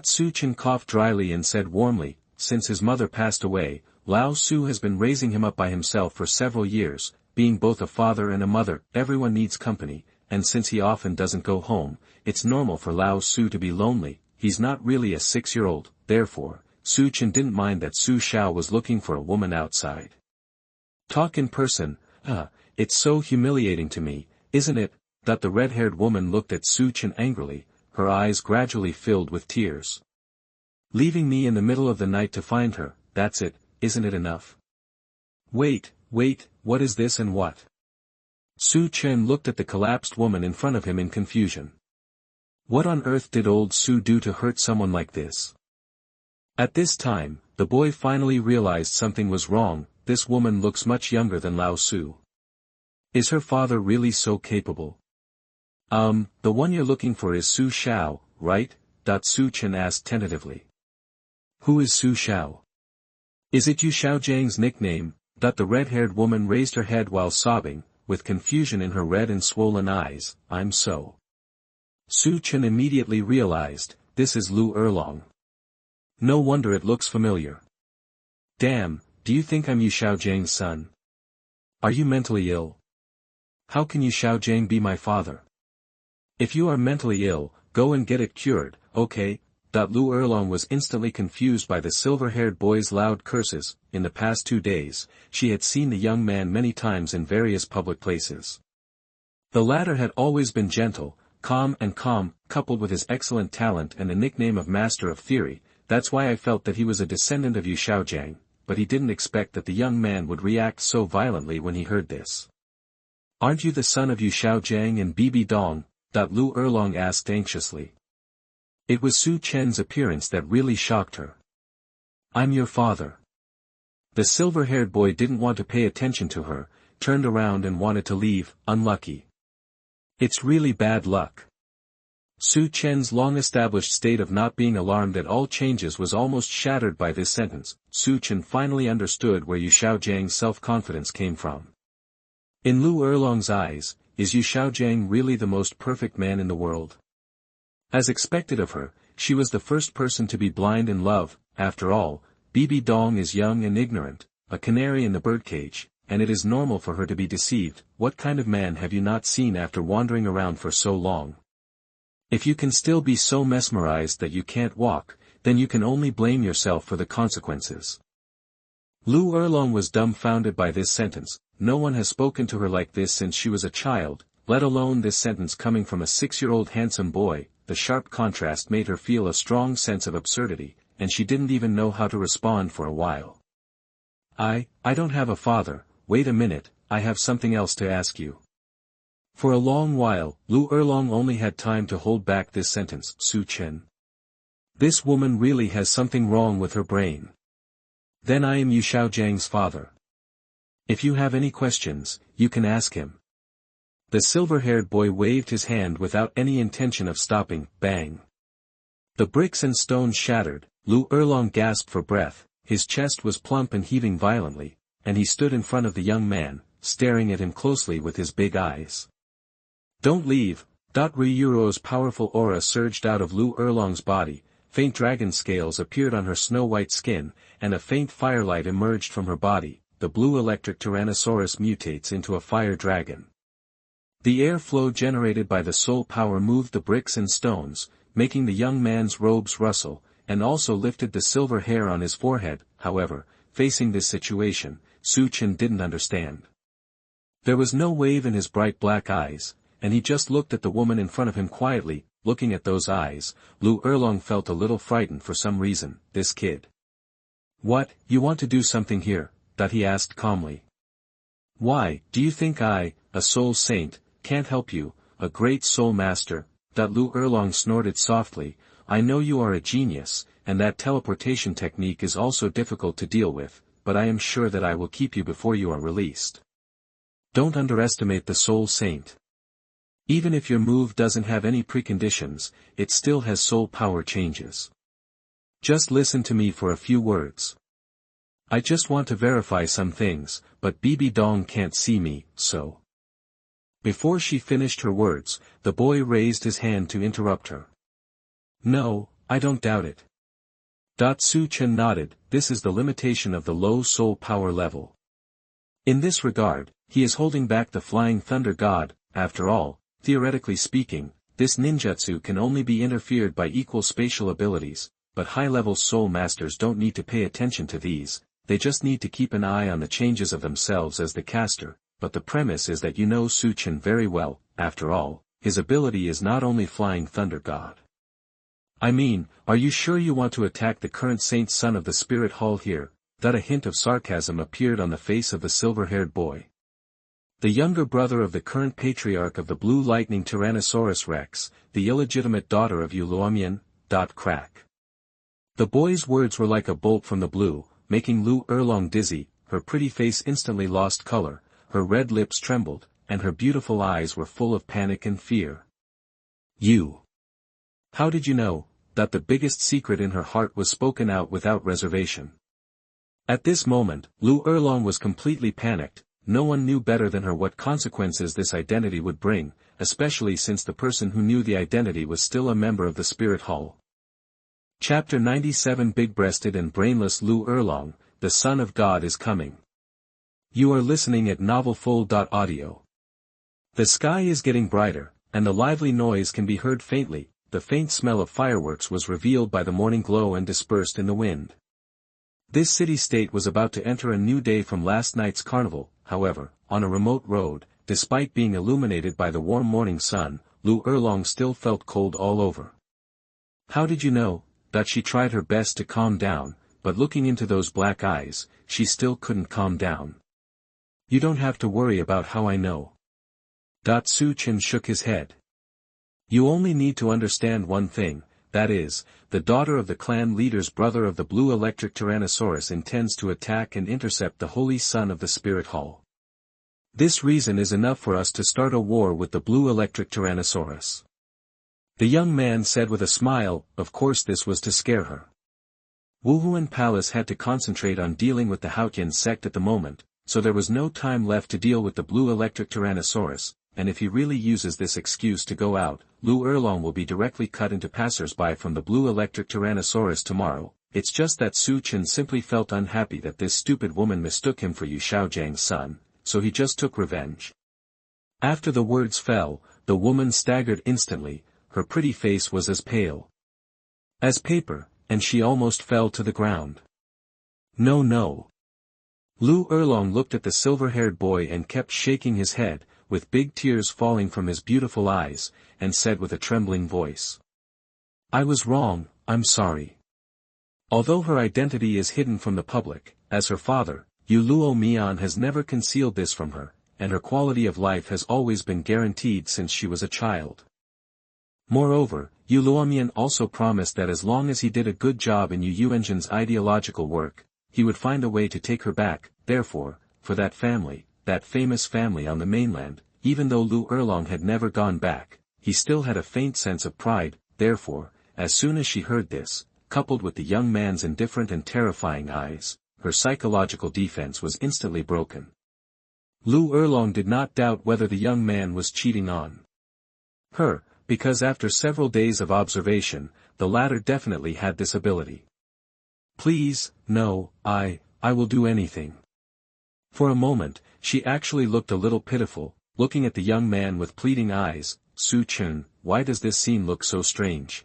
Su Chen coughed dryly and said warmly, since his mother passed away, Lao Su has been raising him up by himself for several years, being both a father and a mother. Everyone needs company, and since he often doesn't go home, it's normal for Lao Su to be lonely. He's not really a 6-year-old, therefore, Su Chen didn't mind that Su Xiao was looking for a woman outside. Talk in person. It's so humiliating to me, isn't it? The red-haired woman looked at Su Chen angrily, her eyes gradually filled with tears. Leaving me in the middle of the night to find her, that's it, isn't it enough? Wait, what is this and what? Su Chen looked at the collapsed woman in front of him in confusion. What on earth did old Su do to hurt someone like this? At this time, the boy finally realized something was wrong. This woman looks much younger than Lao Su. Is her father really so capable? The one you're looking for is Su Xiao, right? Su Chen asked tentatively. Who is Su Xiao? Is it Yu Xiaojiang's nickname? The red-haired woman raised her head while sobbing, with confusion in her red and swollen eyes. I'm so. Su Chen immediately realized, this is Liu Erlong. No wonder it looks familiar. Damn, do you think I'm Yu Xiaojiang's son? Are you mentally ill? How can Yu Xiaojiang be my father? If you are mentally ill, go and get it cured, okay? Liu Erlong was instantly confused by the silver-haired boy's loud curses. In the past 2 days, she had seen the young man many times in various public places. The latter had always been gentle, calm, coupled with his excellent talent and the nickname of Master of Theory. That's why I felt that he was a descendant of Yu Xiaojiang, but he didn't expect that the young man would react so violently when he heard this. Aren't you the son of Yu Xiaojiang and Bibi Dong? Liu Erlong asked anxiously. It was Su Chen's appearance that really shocked her. I'm your father. The silver-haired boy didn't want to pay attention to her, turned around and wanted to leave. Unlucky. It's really bad luck. Su Chen's long-established state of not being alarmed at all changes was almost shattered by this sentence. Su Chen finally understood where Yu Xiaojiang's self-confidence came from. In Liu Erlong's eyes, is Yu Xiaojiang really the most perfect man in the world? As expected of her, she was the first person to be blind in love. After all, Bibi Dong is young and ignorant, a canary in the birdcage, and it is normal for her to be deceived. What kind of man have you not seen after wandering around for so long? If you can still be so mesmerized that you can't walk, then you can only blame yourself for the consequences. Liu Erlong was dumbfounded by this sentence. No one has spoken to her like this since she was a child, let alone this sentence coming from a 6-year-old handsome boy. The sharp contrast made her feel a strong sense of absurdity, and she didn't even know how to respond for a while. I don't have a father. Wait a minute, I have something else to ask you. For a long while, Liu Erlong only had time to hold back this sentence. Su Chen. This woman really has something wrong with her brain. Then I am Yu Xiaojiang's father. If you have any questions, you can ask him. The silver-haired boy waved his hand without any intention of stopping. Bang. The bricks and stones shattered. Liu Erlong gasped for breath, his chest was plump and heaving violently, and he stood in front of the young man, staring at him closely with his big eyes. Don't leave. Ryuro's powerful aura surged out of Liu Erlong's body, faint dragon scales appeared on her snow-white skin, and a faint firelight emerged from her body. The blue electric Tyrannosaurus mutates into a fire dragon. The airflow generated by the soul power moved the bricks and stones, making the young man's robes rustle, and also lifted the silver hair on his forehead. However, facing this situation, Su Chen didn't understand. There was no wave in his bright black eyes, and he just looked at the woman in front of him quietly. Looking at those eyes, Liu Erlong felt a little frightened for some reason. This kid. What, you want to do something here? He asked calmly. Why, do you think I, a soul saint, can't help you, a great soul master? Liu Erlong snorted softly. I know you are a genius, and that teleportation technique is also difficult to deal with, but I am sure that I will keep you before you are released. Don't underestimate the soul saint. Even if your move doesn't have any preconditions, it still has soul power changes. Just listen to me for a few words. I just want to verify some things, but Bibi Dong can't see me, so. Before she finished her words, the boy raised his hand to interrupt her. No, I don't doubt it. Su Chen nodded. This is the limitation of the low soul power level. In this regard, he is holding back the flying thunder god. After all, theoretically speaking, this ninjutsu can only be interfered by equal spatial abilities, but high-level soul masters don't need to pay attention to these, they just need to keep an eye on the changes of themselves as the caster. But the premise is that you know Su Chen very well. After all, his ability is not only flying thunder god. I mean, are you sure you want to attack the current saint son of the spirit hall here? A hint of sarcasm appeared on the face of the silver-haired boy. The younger brother of the current patriarch of the Blue Lightning Tyrannosaurus Rex, the illegitimate daughter of Uluomian. Crack. The boy's words were like a bolt from the blue, making Liu Erlong dizzy. Her pretty face instantly lost color, her red lips trembled, and her beautiful eyes were full of panic and fear. You. How did you know that the biggest secret in her heart was spoken out without reservation? At this moment, Liu Erlong was completely panicked. No one knew better than her what consequences this identity would bring, especially since the person who knew the identity was still a member of the Spirit Hall. Chapter 97 Big-breasted and brainless Liu Erlong, the Son of God is coming. You are listening at novelfull.audio. The sky is getting brighter, and the lively noise can be heard faintly. The faint smell of fireworks was revealed by the morning glow and dispersed in the wind. This city-state was about to enter a new day from last night's carnival. However, on a remote road, despite being illuminated by the warm morning sun, Liu Erlong still felt cold all over. How did you know? That she tried her best to calm down, but looking into those black eyes, she still couldn't calm down. You don't have to worry about how I know. Chen shook his head. You only need to understand one thing, that is, the daughter of the clan leader's brother of the blue electric Tyrannosaurus intends to attack and intercept the holy son of the Spirit Hall. This reason is enough for us to start a war with the blue electric Tyrannosaurus. The young man said with a smile. Of course this was to scare her. Wuhuan Palace had to concentrate on dealing with the Haotian Sect at the moment, so there was no time left to deal with the blue electric Tyrannosaurus, and if he really uses this excuse to go out, Liu Erlong will be directly cut into passers-by from the blue electric Tyrannosaurus tomorrow. It's just that Chen simply felt unhappy that this stupid woman mistook him for Yu Xiaojiang's son, so he just took revenge. After the words fell, the woman staggered instantly. Her pretty face was as pale as paper, and she almost fell to the ground. No, no. Liu Erlong looked at the silver-haired boy and kept shaking his head, with big tears falling from his beautiful eyes, and said with a trembling voice. I was wrong, I'm sorry. Although her identity is hidden from the public, as her father, Yu Luo Mian has never concealed this from her, and her quality of life has always been guaranteed since she was a child. Moreover, Yu Luomian also promised that as long as he did a good job in Yu Yuanzhen's ideological work, he would find a way to take her back. Therefore, for that family, that famous family on the mainland, even though Liu Erlong had never gone back, he still had a faint sense of pride. Therefore, as soon as she heard this, coupled with the young man's indifferent and terrifying eyes, her psychological defense was instantly broken. Liu Erlong did not doubt whether the young man was cheating on her, because after several days of observation, the latter definitely had this ability. Please, no, I will do anything. For a moment, she actually looked a little pitiful, looking at the young man with pleading eyes. Chen, why does this scene look so strange?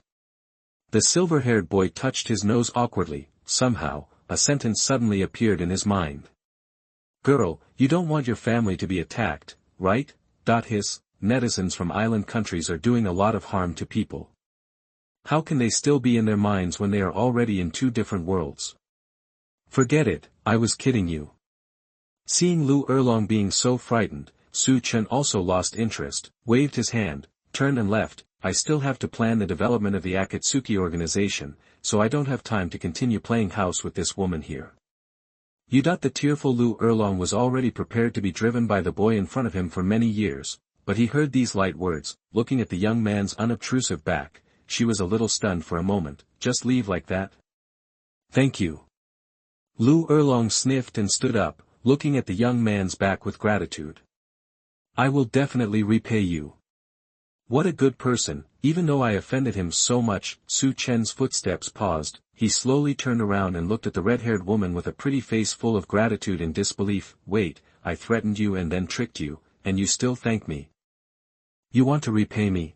The silver-haired boy touched his nose awkwardly. Somehow, a sentence suddenly appeared in his mind. Girl, you don't want your family to be attacked, right? His netizens from island countries are doing a lot of harm to people. How can they still be in their minds when they are already in two different worlds? Forget it, I was kidding you. Seeing Liu Erlong being so frightened, Chen also lost interest, waved his hand, turned and left. I still have to plan the development of the Akatsuki organization, so I don't have time to continue playing house with this woman here. The tearful Liu Erlong was already prepared to be driven by the boy in front of him for many years, but he heard these light words. Looking at the young man's unobtrusive back, she was a little stunned for a moment. Just leave like that? Thank you. Liu Erlong sniffed and stood up, looking at the young man's back with gratitude. I will definitely repay you. What a good person. Even though I offended him so much. Chen's footsteps paused. He slowly turned around and looked at the red-haired woman with a pretty face full of gratitude and disbelief. Wait, I threatened you and then tricked you, and you still thank me? You want to repay me?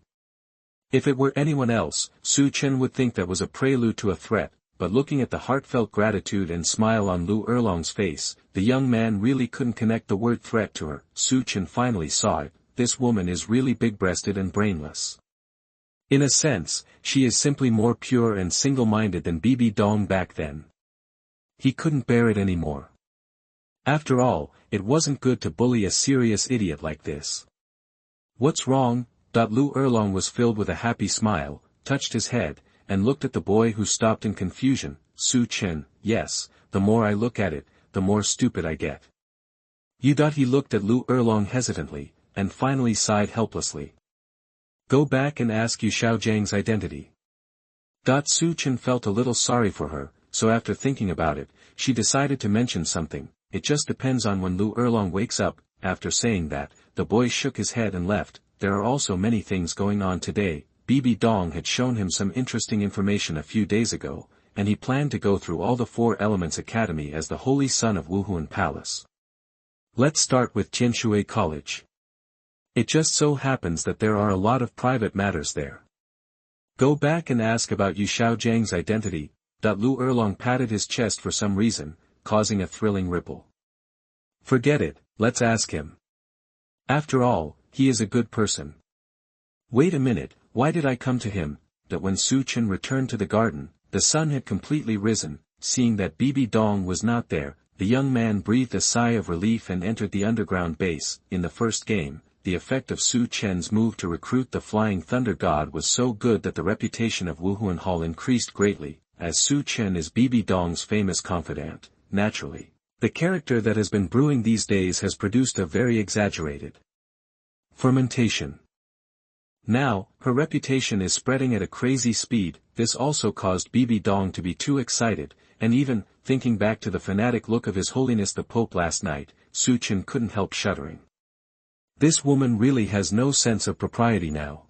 If it were anyone else, Chen would think that was a prelude to a threat, but looking at the heartfelt gratitude and smile on Liu Erlong's face, the young man really couldn't connect the word threat to her. Chen finally saw it. This woman is really big-breasted and brainless. In a sense, she is simply more pure and single-minded than Bibi Dong back then. He couldn't bear it anymore. After all, it wasn't good to bully a serious idiot like this. What's wrong? Liu Erlong was filled with a happy smile, touched his head, and looked at the boy who stopped in confusion. Chen, yes, the more I look at it, the more stupid I get. He looked at Liu Erlong hesitantly, and finally sighed helplessly. Go back and ask Yu Xiaojiang's identity. Chen felt a little sorry for her, so after thinking about it, she decided to mention something. It just depends on when Liu Erlong wakes up. After saying that, the boy shook his head and left. There are also many things going on today. Bibi Dong had shown him some interesting information a few days ago, and he planned to go through all the Four Elements Academy as the Holy Son of Wuhuan Palace. Let's start with Tianshui College. It just so happens that there are a lot of private matters there. Go back and ask about Yu Xiaojiang's identity. Liu Erlong patted his chest for some reason, causing a thrilling ripple. Forget it, let's ask him. After all, he is a good person. Wait a minute, why did I come to him? That when Chen returned to the garden, the sun had completely risen. Seeing that Bibi Dong was not there, the young man breathed a sigh of relief and entered the underground base. In the first game, the effect of Chen's move to recruit the Flying Thunder God was so good that the reputation of Wuhuan Hall increased greatly, as Chen is Bibi Dong's famous confidant. Naturally, the character that has been brewing these days has produced a very exaggerated fermentation. Now, her reputation is spreading at a crazy speed. This also caused Bibi Dong to be too excited, and even, thinking back to the fanatic look of His Holiness the Pope last night, Chen couldn't help shuddering. This woman really has no sense of propriety now.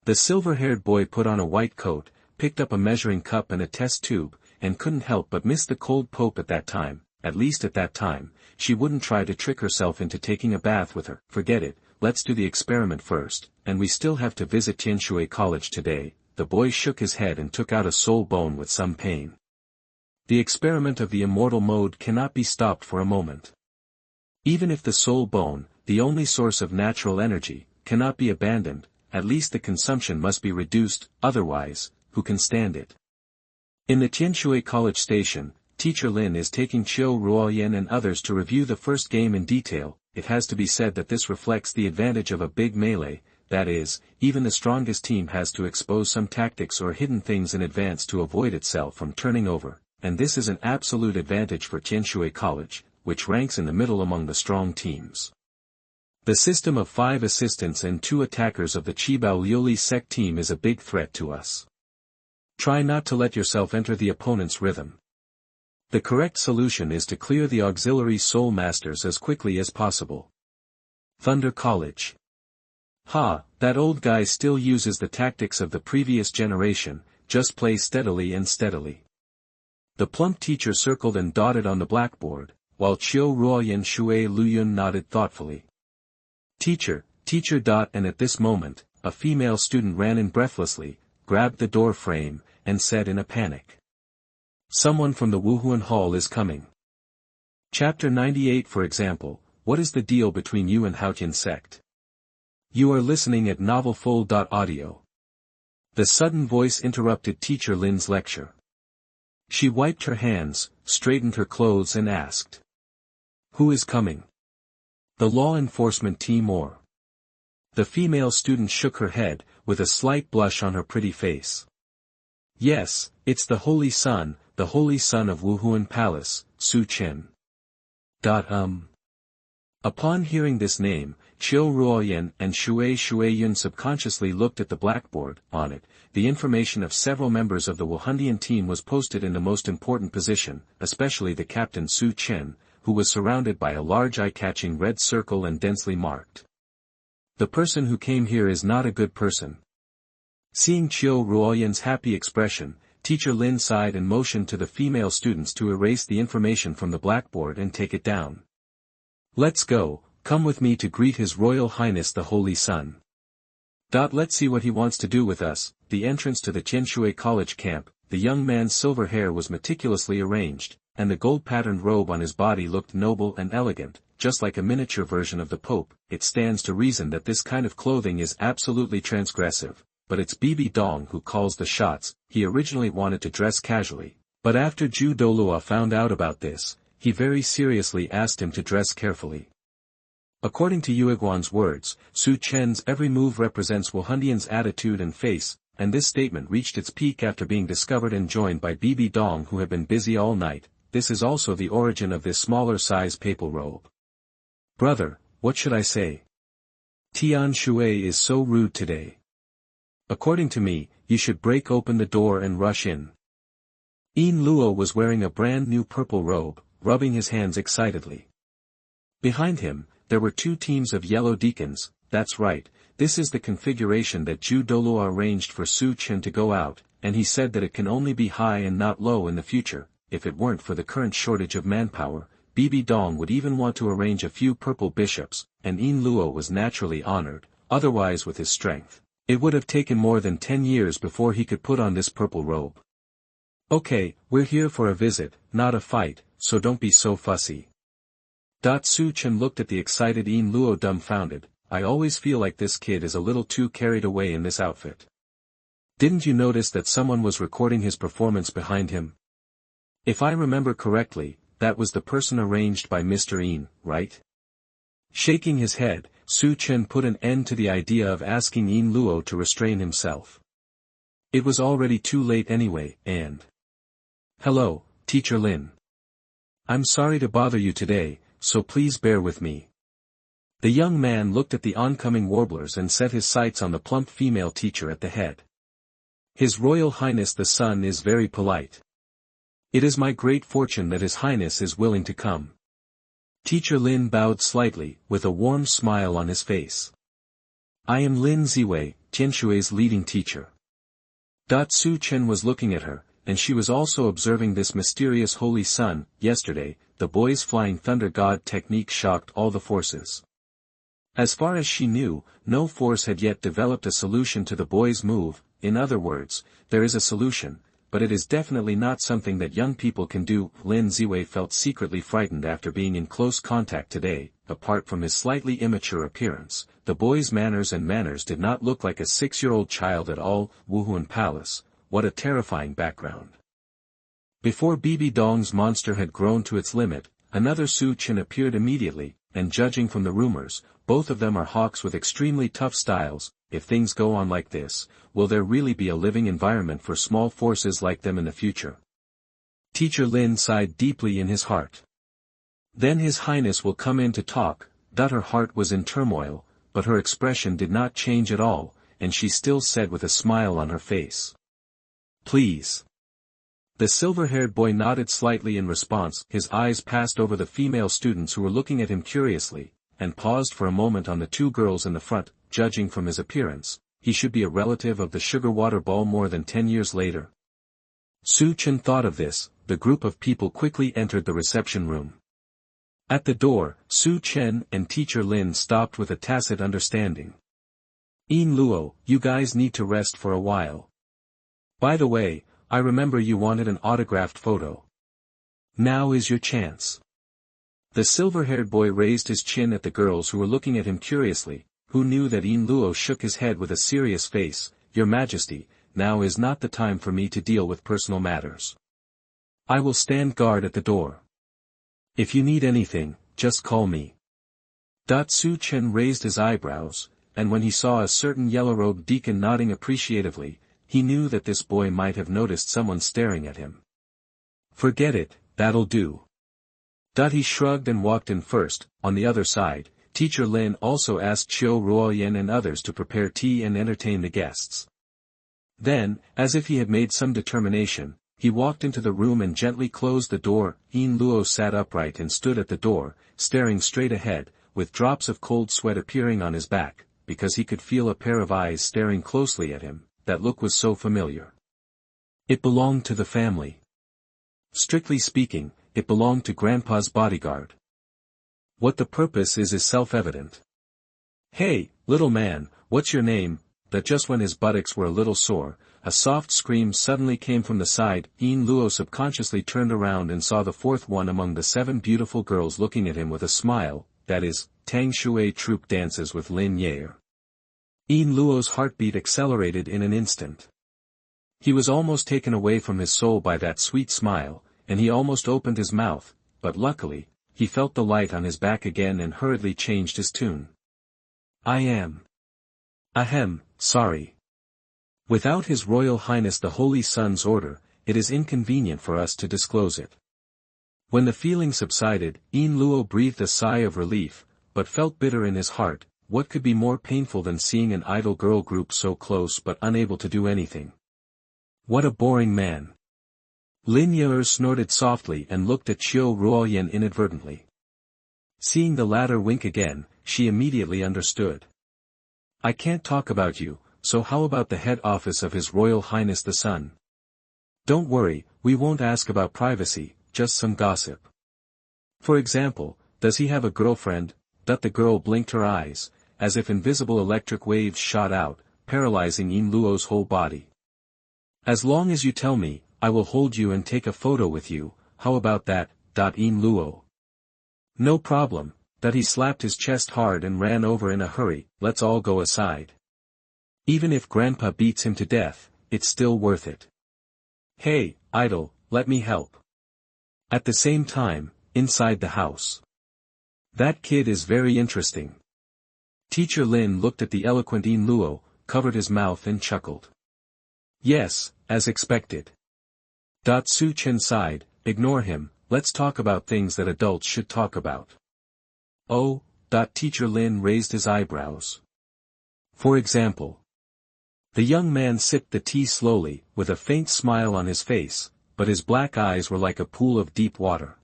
The silver-haired boy put on a white coat, picked up a measuring cup and a test tube, and couldn't help but miss the cold Pope at that time. At least at that time, she wouldn't try to trick herself into taking a bath with her. Forget it, let's do the experiment first, and we still have to visit Tianshui College today. The boy shook his head and took out a soul bone with some pain. The experiment of the immortal mode cannot be stopped for a moment. Even if the soul bone, the only source of natural energy, cannot be abandoned, at least the consumption must be reduced, otherwise, who can stand it? In the Tianshui College station, Teacher Lin is taking Xiao Ruoyan and others to review the first game in detail. It has to be said that this reflects the advantage of a big melee, that is, even the strongest team has to expose some tactics or hidden things in advance to avoid itself from turning over, and this is an absolute advantage for Tianshui College, which ranks in the middle among the strong teams. The system of 5 assistants and 2 attackers of the Qibao Liuli Sect team is a big threat to us. Try not to let yourself enter the opponent's rhythm. The correct solution is to clear the auxiliary soul masters as quickly as possible. Thunder College. Ha, that old guy still uses the tactics of the previous generation, just play steadily and steadily. The plump teacher circled and dotted on the blackboard, while Qiu Ruoyan Shui Luyun nodded thoughtfully. Teacher, and at this moment, a female student ran in breathlessly, grabbed the door frame, and said in a panic. Someone from the Wuhuan Hall is coming. Chapter 98 For example, what is the deal between you and Haotian Sect? You are listening at novelfull.audio. The sudden voice interrupted Teacher Lin's lecture. She wiped her hands, straightened her clothes and asked. Who is coming? The law enforcement team or? The female student shook her head, with a slight blush on her pretty face. Yes, it's the Holy Son of Wuhuan Palace, Chen. Upon hearing this name, Qiu Ruoyan and Shui Yun subconsciously looked at the blackboard. On it, the information of several members of the Wuhandian team was posted in the most important position, especially the captain Chen, who was surrounded by a large eye-catching red circle and densely marked. The person who came here is not a good person. Seeing Qiu Ruoyan's happy expression, Teacher Lin sighed and motioned to the female students to erase the information from the blackboard and take it down. Let's go, come with me to greet His Royal Highness the Holy Son. Let's see what he wants to do with us. The entrance to the Tianshui College camp, the young man's silver hair was meticulously arranged, and the gold-patterned robe on his body looked noble and elegant, just like a miniature version of the Pope. It stands to reason that this kind of clothing is absolutely transgressive. But it's Bibi Dong who calls the shots. He originally wanted to dress casually, but after Douluo found out about this, he very seriously asked him to dress carefully. According to Yueguan's words, Su Chen's every move represents Wuhundian's attitude and face, and this statement reached its peak after being discovered and joined by Bibi Dong, who had been busy all night. This is also the origin of this smaller size papal robe. Brother, what should I say? Tianshui is so rude today. According to me, you should break open the door and rush in. Yin Luo was wearing a brand new purple robe, rubbing his hands excitedly. Behind him, there were two teams of yellow deacons. That's right, this is the configuration that Ju Douluo arranged for Su Chen to go out, and he said that it can only be high and not low in the future. If it weren't for the current shortage of manpower, Bibi Dong would even want to arrange a few purple bishops, and Yin Luo was naturally honored. Otherwise, with his strength, it would have taken more than 10 years before he could put on this purple robe. Okay, we're here for a visit, not a fight, so don't be so fussy. Su Chen looked at the excited Yin Luo dumbfounded. I always feel like this kid is a little too carried away in this outfit. Didn't you notice that someone was recording his performance behind him? If I remember correctly, that was the person arranged by Mr. Yin, right? Shaking his head, Su Chen put an end to the idea of asking Yin Luo to restrain himself. It was already too late anyway, and... Hello, Teacher Lin. I'm sorry to bother you today, so please bear with me. The young man looked at the oncoming warblers and set his sights on the plump female teacher at the head. His Royal Highness the Sun is very polite. It is my great fortune that His Highness is willing to come. Teacher Lin bowed slightly, with a warm smile on his face. I am Lin Ziwei, Tianshui's leading teacher. Su Chen was looking at her, and she was also observing this mysterious holy sun. Yesterday, the boy's flying thunder god technique shocked all the forces. As far as she knew, no force had yet developed a solution to the boy's move. In other words, there is a solution, but it is definitely not something that young people can do. Lin Ziwei felt secretly frightened after being in close contact today. Apart from his slightly immature appearance, the boy's manners did not look like a 6-year-old child at all. Wuhuan Palace, what a terrifying background. Before Bibi Dong's monster had grown to its limit, another Su Chen appeared immediately, and judging from the rumors, both of them are hawks with extremely tough styles. If things go on like this, will there really be a living environment for small forces like them in the future? Teacher Lin sighed deeply in his heart. Then His Highness will come in to talk. Her heart was in turmoil, but her expression did not change at all, and she still said with a smile on her face. Please. The silver-haired boy nodded slightly in response. His eyes passed over the female students who were looking at him curiously, and paused for a moment on the two girls in the front. Judging from his appearance, he should be a relative of the sugar water ball more than 10 years later. Su Chen thought of this. The group of people quickly entered the reception room. At the door, Su Chen and Teacher Lin stopped with a tacit understanding. Yin Luo, you guys need to rest for a while. By the way, I remember you wanted an autographed photo. Now is your chance. The silver-haired boy raised his chin at the girls who were looking at him curiously, who knew that Yin Luo shook his head with a serious face. Your Majesty, now is not the time for me to deal with personal matters. I will stand guard at the door. If you need anything, just call me. Su Chen raised his eyebrows, and when he saw a certain yellow-robed deacon nodding appreciatively, he knew that this boy might have noticed someone staring at him. Forget it, that'll do. He shrugged and walked in first. On the other side, Teacher Lin also asked Xiao Ruoyan and others to prepare tea and entertain the guests. Then, as if he had made some determination, he walked into the room and gently closed the door. Yin Luo sat upright and stood at the door, staring straight ahead, with drops of cold sweat appearing on his back, because he could feel a pair of eyes staring closely at him. That look was so familiar. It belonged to the family. Strictly speaking, it belonged to Grandpa's bodyguard. What the purpose is self-evident. Hey, little man, what's your name? That just when his buttocks were a little sore, a soft scream suddenly came from the side. Yin Luo subconsciously turned around and saw the fourth one among the 7 beautiful girls looking at him with a smile. That is, Tianshui troupe dances with Lin Yair. Yin Luo's heartbeat accelerated in an instant. He was almost taken away from his soul by that sweet smile, and he almost opened his mouth. but luckily, he felt the light on his back again and hurriedly changed his tune. I am. Ahem, sorry. Without His Royal Highness the Holy Sun's order, it is inconvenient for us to disclose it. When the feeling subsided, Luo breathed a sigh of relief, but felt bitter in his heart. What could be more painful than seeing an idle girl group so close but unable to do anything? What a boring man. Lin Ye snorted softly and looked at Xiao Ruoyan inadvertently. Seeing the latter wink again, she immediately understood. I can't talk about you, so how about the head office of His Royal Highness the Sun? Don't worry, we won't ask about privacy, just some gossip. For example, does he have a girlfriend? That the girl blinked her eyes, as if invisible electric waves shot out, paralyzing Luo's whole body. As long as you tell me, I will hold you and take a photo with you, how about that, Luo? No problem, that he slapped his chest hard and ran over in a hurry, let's all go aside. Even if Grandpa beats him to death, it's still worth it. Hey, idol, let me help. At the same time, inside the house. That kid is very interesting. Teacher Lin looked at the eloquent Luo, covered his mouth and chuckled. Yes, as expected. Su Chen sighed, ignore him, let's talk about things that adults should talk about. Oh, Teacher Lin raised his eyebrows. For example. The young man sipped the tea slowly, with a faint smile on his face, but his black eyes were like a pool of deep water.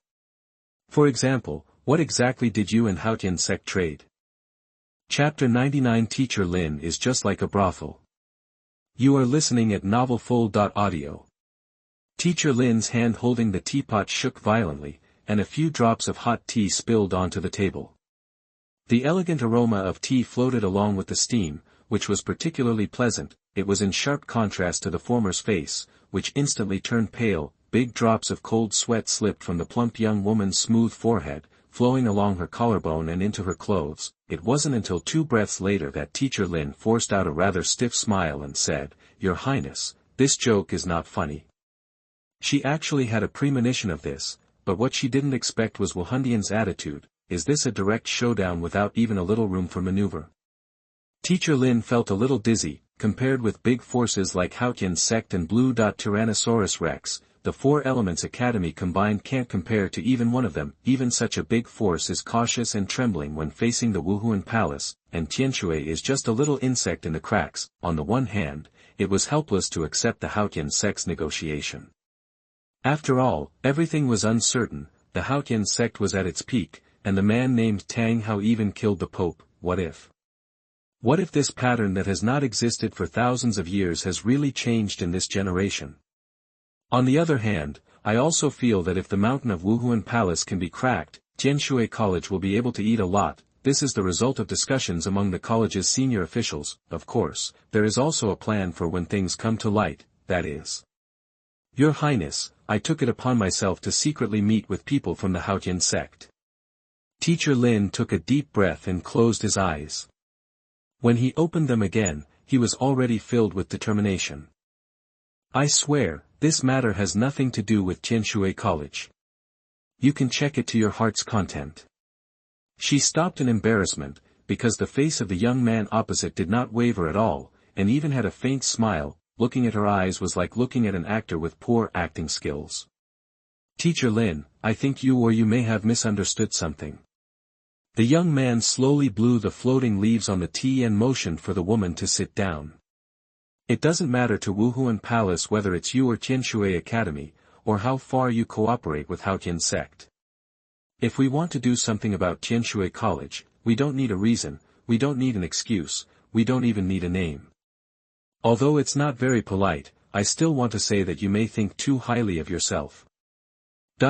For example, what exactly did you and Haotian Sect trade? Chapter 99 Teacher Lin is just like a brothel. You are listening at novelfull.audio. Teacher Lin's hand holding the teapot shook violently, and a few drops of hot tea spilled onto the table. The elegant aroma of tea floated along with the steam, which was particularly pleasant. It was in sharp contrast to the former's face, which instantly turned pale. Big drops of cold sweat slipped from the plump young woman's smooth forehead, flowing along her collarbone and into her clothes. It wasn't until 2 breaths later that Teacher Lin forced out a rather stiff smile and said, Your Highness, this joke is not funny. She actually had a premonition of this, but what she didn't expect was Wuhandian's attitude. Is this a direct showdown without even a little room for maneuver? Teacher Lin felt a little dizzy. Compared with big forces like Haotian Sect and Blue Tyrannosaurus Rex, the 4 Elements Academy combined can't compare to even one of them. Even such a big force is cautious and trembling when facing the Wuhuan Palace, and Tianshui is just a little insect in the cracks. On the one hand, it was helpless to accept the Haotian Sect's negotiation. After all, everything was uncertain. The Haotian Sect was at its peak, and the man named Tang Hao even killed the Pope. What if? What if this pattern that has not existed for thousands of years has really changed in this generation? On the other hand, I also feel that if the mountain of Wuhuan Palace can be cracked, Tianshui College will be able to eat a lot. This is the result of discussions among the college's senior officials. Of course, there is also a plan for when things come to light, that is. Your Highness, I took it upon myself to secretly meet with people from the Haotian Sect. Teacher Lin took a deep breath and closed his eyes. When he opened them again, he was already filled with determination. I swear, this matter has nothing to do with Tianshui College. You can check it to your heart's content. She stopped in embarrassment, because the face of the young man opposite did not waver at all, and even had a faint smile. Looking at her eyes was like looking at an actor with poor acting skills. Teacher Lin, I think you may have misunderstood something. The young man slowly blew the floating leaves on the tea and motioned for the woman to sit down. It doesn't matter to Wuhuan Palace whether it's you or Tianshui Academy, or how far you cooperate with Haotian Sect. If we want to do something about Tianshui College, we don't need a reason, we don't need an excuse, we don't even need a name. Although it's not very polite, I still want to say that you may think too highly of yourself.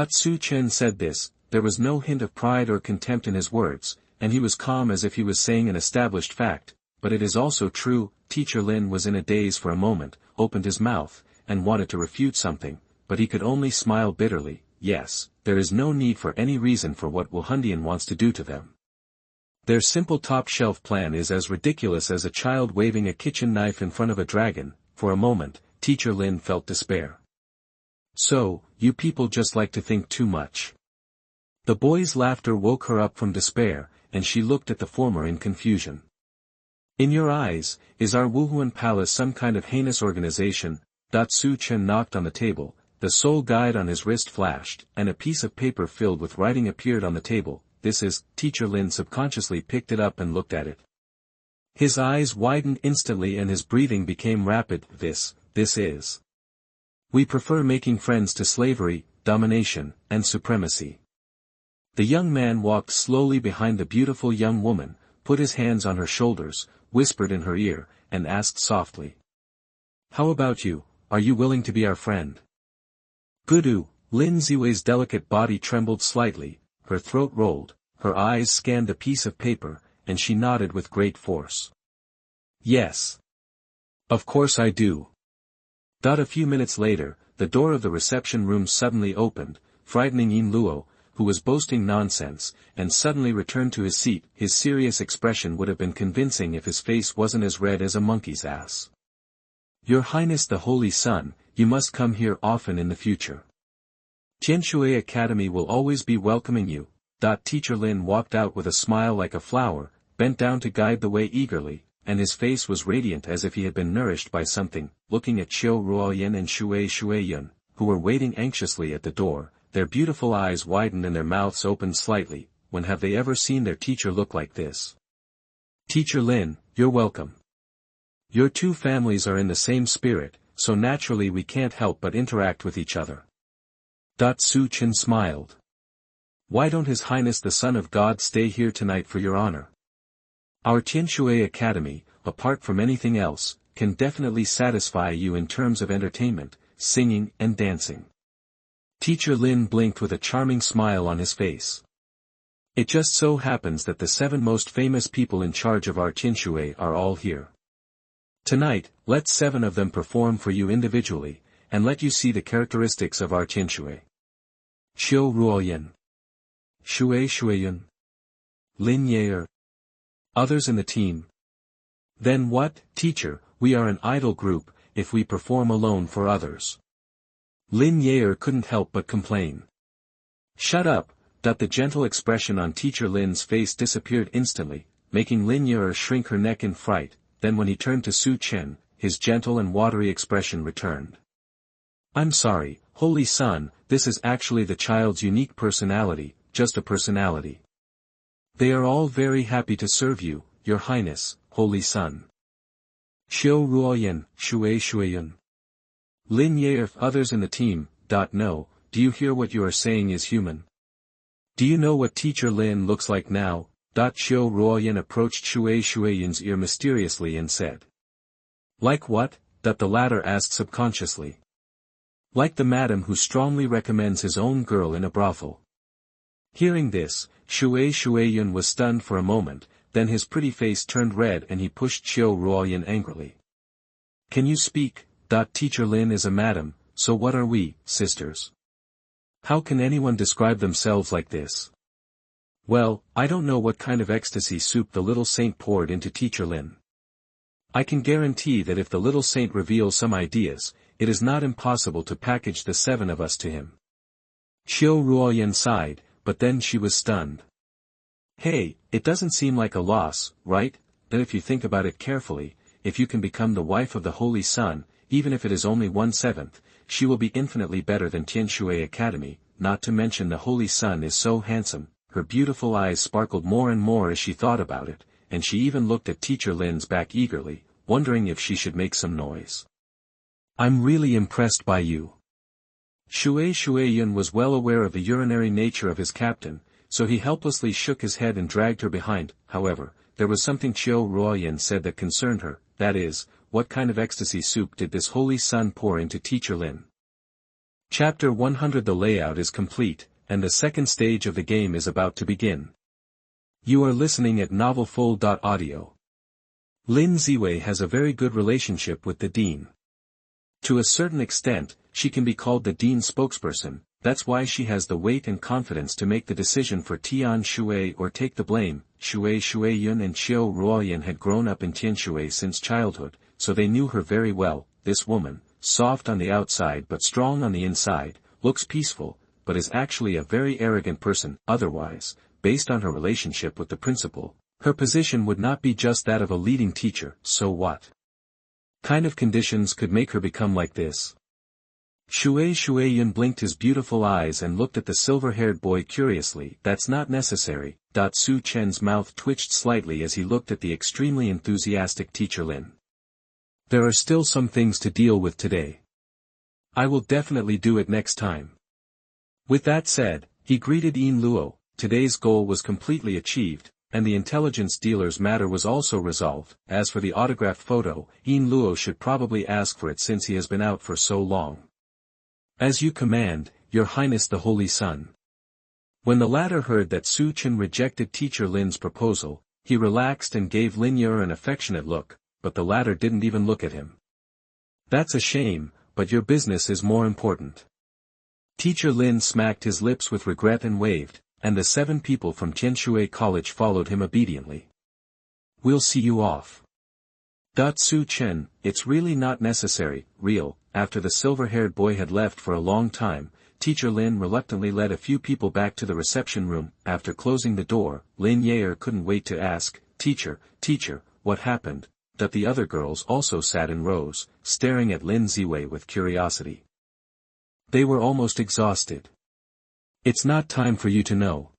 Su Chen said this. There was no hint of pride or contempt in his words, and he was calm as if he was saying an established fact, but it is also true. Teacher Lin was in a daze for a moment, opened his mouth, and wanted to refute something, but he could only smile bitterly. Yes, there is no need for any reason for what Wuhandian wants to do to them. Their simple top-shelf plan is as ridiculous as a child waving a kitchen knife in front of a dragon. For a moment, Teacher Lin felt despair. So, you people just like to think too much. The boy's laughter woke her up from despair, and she looked at the former in confusion. In your eyes, is our Wuhuan Palace some kind of heinous organization? Su Chen knocked on the table, the soul guide on his wrist flashed, and a piece of paper filled with writing appeared on the table. This is, Teacher Lin subconsciously picked it up and looked at it. His eyes widened instantly and his breathing became rapid. This is. We prefer making friends to slavery, domination, and supremacy. The young man walked slowly behind the beautiful young woman, put his hands on her shoulders, whispered in her ear, and asked softly. How about you, are you willing to be our friend? Gudu, Lin Ziwei's delicate body trembled slightly, her throat rolled, her eyes scanned the piece of paper, and she nodded with great force. Yes. Of course I do. A few minutes later, the door of the reception room suddenly opened, frightening Yin Luo, who was boasting nonsense, and suddenly returned to his seat. His serious expression would have been convincing if his face wasn't as red as a monkey's ass. Your Highness the Holy Sun, you must come here often in the future. Tianshui Academy will always be welcoming you. Teacher Lin walked out with a smile like a flower, bent down to guide the way eagerly, and his face was radiant as if he had been nourished by something. Looking at Xiao Ruoyan and Shuiyun, who were waiting anxiously at the door, their beautiful eyes widened and their mouths opened slightly. When have they ever seen their teacher look like this? Teacher Lin, you're welcome. Your two families are in the same spirit, so naturally we can't help but interact with each other. Su Chen smiled. Why don't His Highness the Son of God stay here tonight for your honor? Our Tianshui Academy, apart from anything else, can definitely satisfy you in terms of entertainment, singing and dancing. Teacher Lin blinked with a charming smile on his face. It just so happens that the 7 most famous people in charge of our Tianshui are all here. Tonight, let 7 of them perform for you individually, and let you see the characteristics of our Tianshui. Xiao Ruoyan. Shuiyun. Lin Yaer. Others in the team. Then what, teacher, we are an idol group, if we perform alone for others. Lin Yaer couldn't help but complain. Shut up. The gentle expression on Teacher Lin's face disappeared instantly, making Lin Yaer shrink her neck in fright. Then when he turned to Su Chen, his gentle and watery expression returned. I'm sorry, Holy Son, this is actually the child's unique personality, just a personality. They are all very happy to serve you, Your Highness, Holy Son. Xiao Ruoyan, Shuiyun. Lin Yaer. Others in the team. No, do you hear what you are saying is human? Do you know what Teacher Lin looks like now? Xiao Ruoyan approached Shuiyun's ear mysteriously and said. Like what? The latter asked subconsciously. Like the madam who strongly recommends his own girl in a brothel. Hearing this, Shuiyun was stunned for a moment, then his pretty face turned red and he pushed Xiao Ruoyan angrily. Can you speak? Teacher Lin is a madam, so what are we, sisters? How can anyone describe themselves like this? Well, I don't know what kind of ecstasy soup the little saint poured into Teacher Lin. I can guarantee that if the little saint reveals some ideas, it is not impossible to package the 7 of us to him. Xiao Ruoyan sighed, but then she was stunned. Hey, it doesn't seem like a loss, right? That if you think about it carefully, if you can become the wife of the Holy Sun, even if it is only 1/7, she will be infinitely better than Tianshui Academy, not to mention the Holy Sun is so handsome. Her beautiful eyes sparkled more and more as she thought about it, and she even looked at Teacher Lin's back eagerly, wondering if she should make some noise. I'm really impressed by you. Shuiyun was well aware of the urinary nature of his captain, so he helplessly shook his head and dragged her behind. However, there was something Xiao Ruoyan said that concerned her, that is, what kind of ecstasy soup did this Holy Sun pour into Teacher Lin? Chapter 100. The layout is complete, and the second stage of the game is about to begin. You are listening at novelfull.audio. Lin Ziwei has a very good relationship with the Dean. To a certain extent, she can be called the Dean's spokesperson, that's why she has the weight and confidence to make the decision for Tianshui or take the blame. Shuiyun and Xiao Ruoyan had grown up in Tianshui since childhood, so they knew her very well. This woman, soft on the outside but strong on the inside, looks peaceful, but is actually a very arrogant person. Otherwise, based on her relationship with the principal, her position would not be just that of a leading teacher. So what kind of conditions could make her become like this? Shueiyun blinked his beautiful eyes and looked at the silver-haired boy curiously. That's not necessary. Su Chen's mouth twitched slightly as he looked at the extremely enthusiastic Teacher Lin. There are still some things to deal with today. I will definitely do it next time. With that said, he greeted Yin Luo. Today's goal was completely achieved, and the intelligence dealer's matter was also resolved. As for the autographed photo, Yin Luo should probably ask for it since he has been out for so long. As you command, Your Highness the Holy Sun. When the latter heard that Su Chen rejected Teacher Lin's proposal, he relaxed and gave Lin Yer an affectionate look, but the latter didn't even look at him. That's a shame, but your business is more important. Teacher Lin smacked his lips with regret and waved, and the 7 people from Tianshui College followed him obediently. We'll see you off. Su Chen, it's really not necessary. After the silver-haired boy had left for a long time, Teacher Lin reluctantly led a few people back to the reception room. After closing the door, Lin Yer couldn't wait to ask, Teacher, what happened? The other girls also sat in rows, staring at Lin Ziwei with curiosity. They were almost exhausted. It's not time for you to know.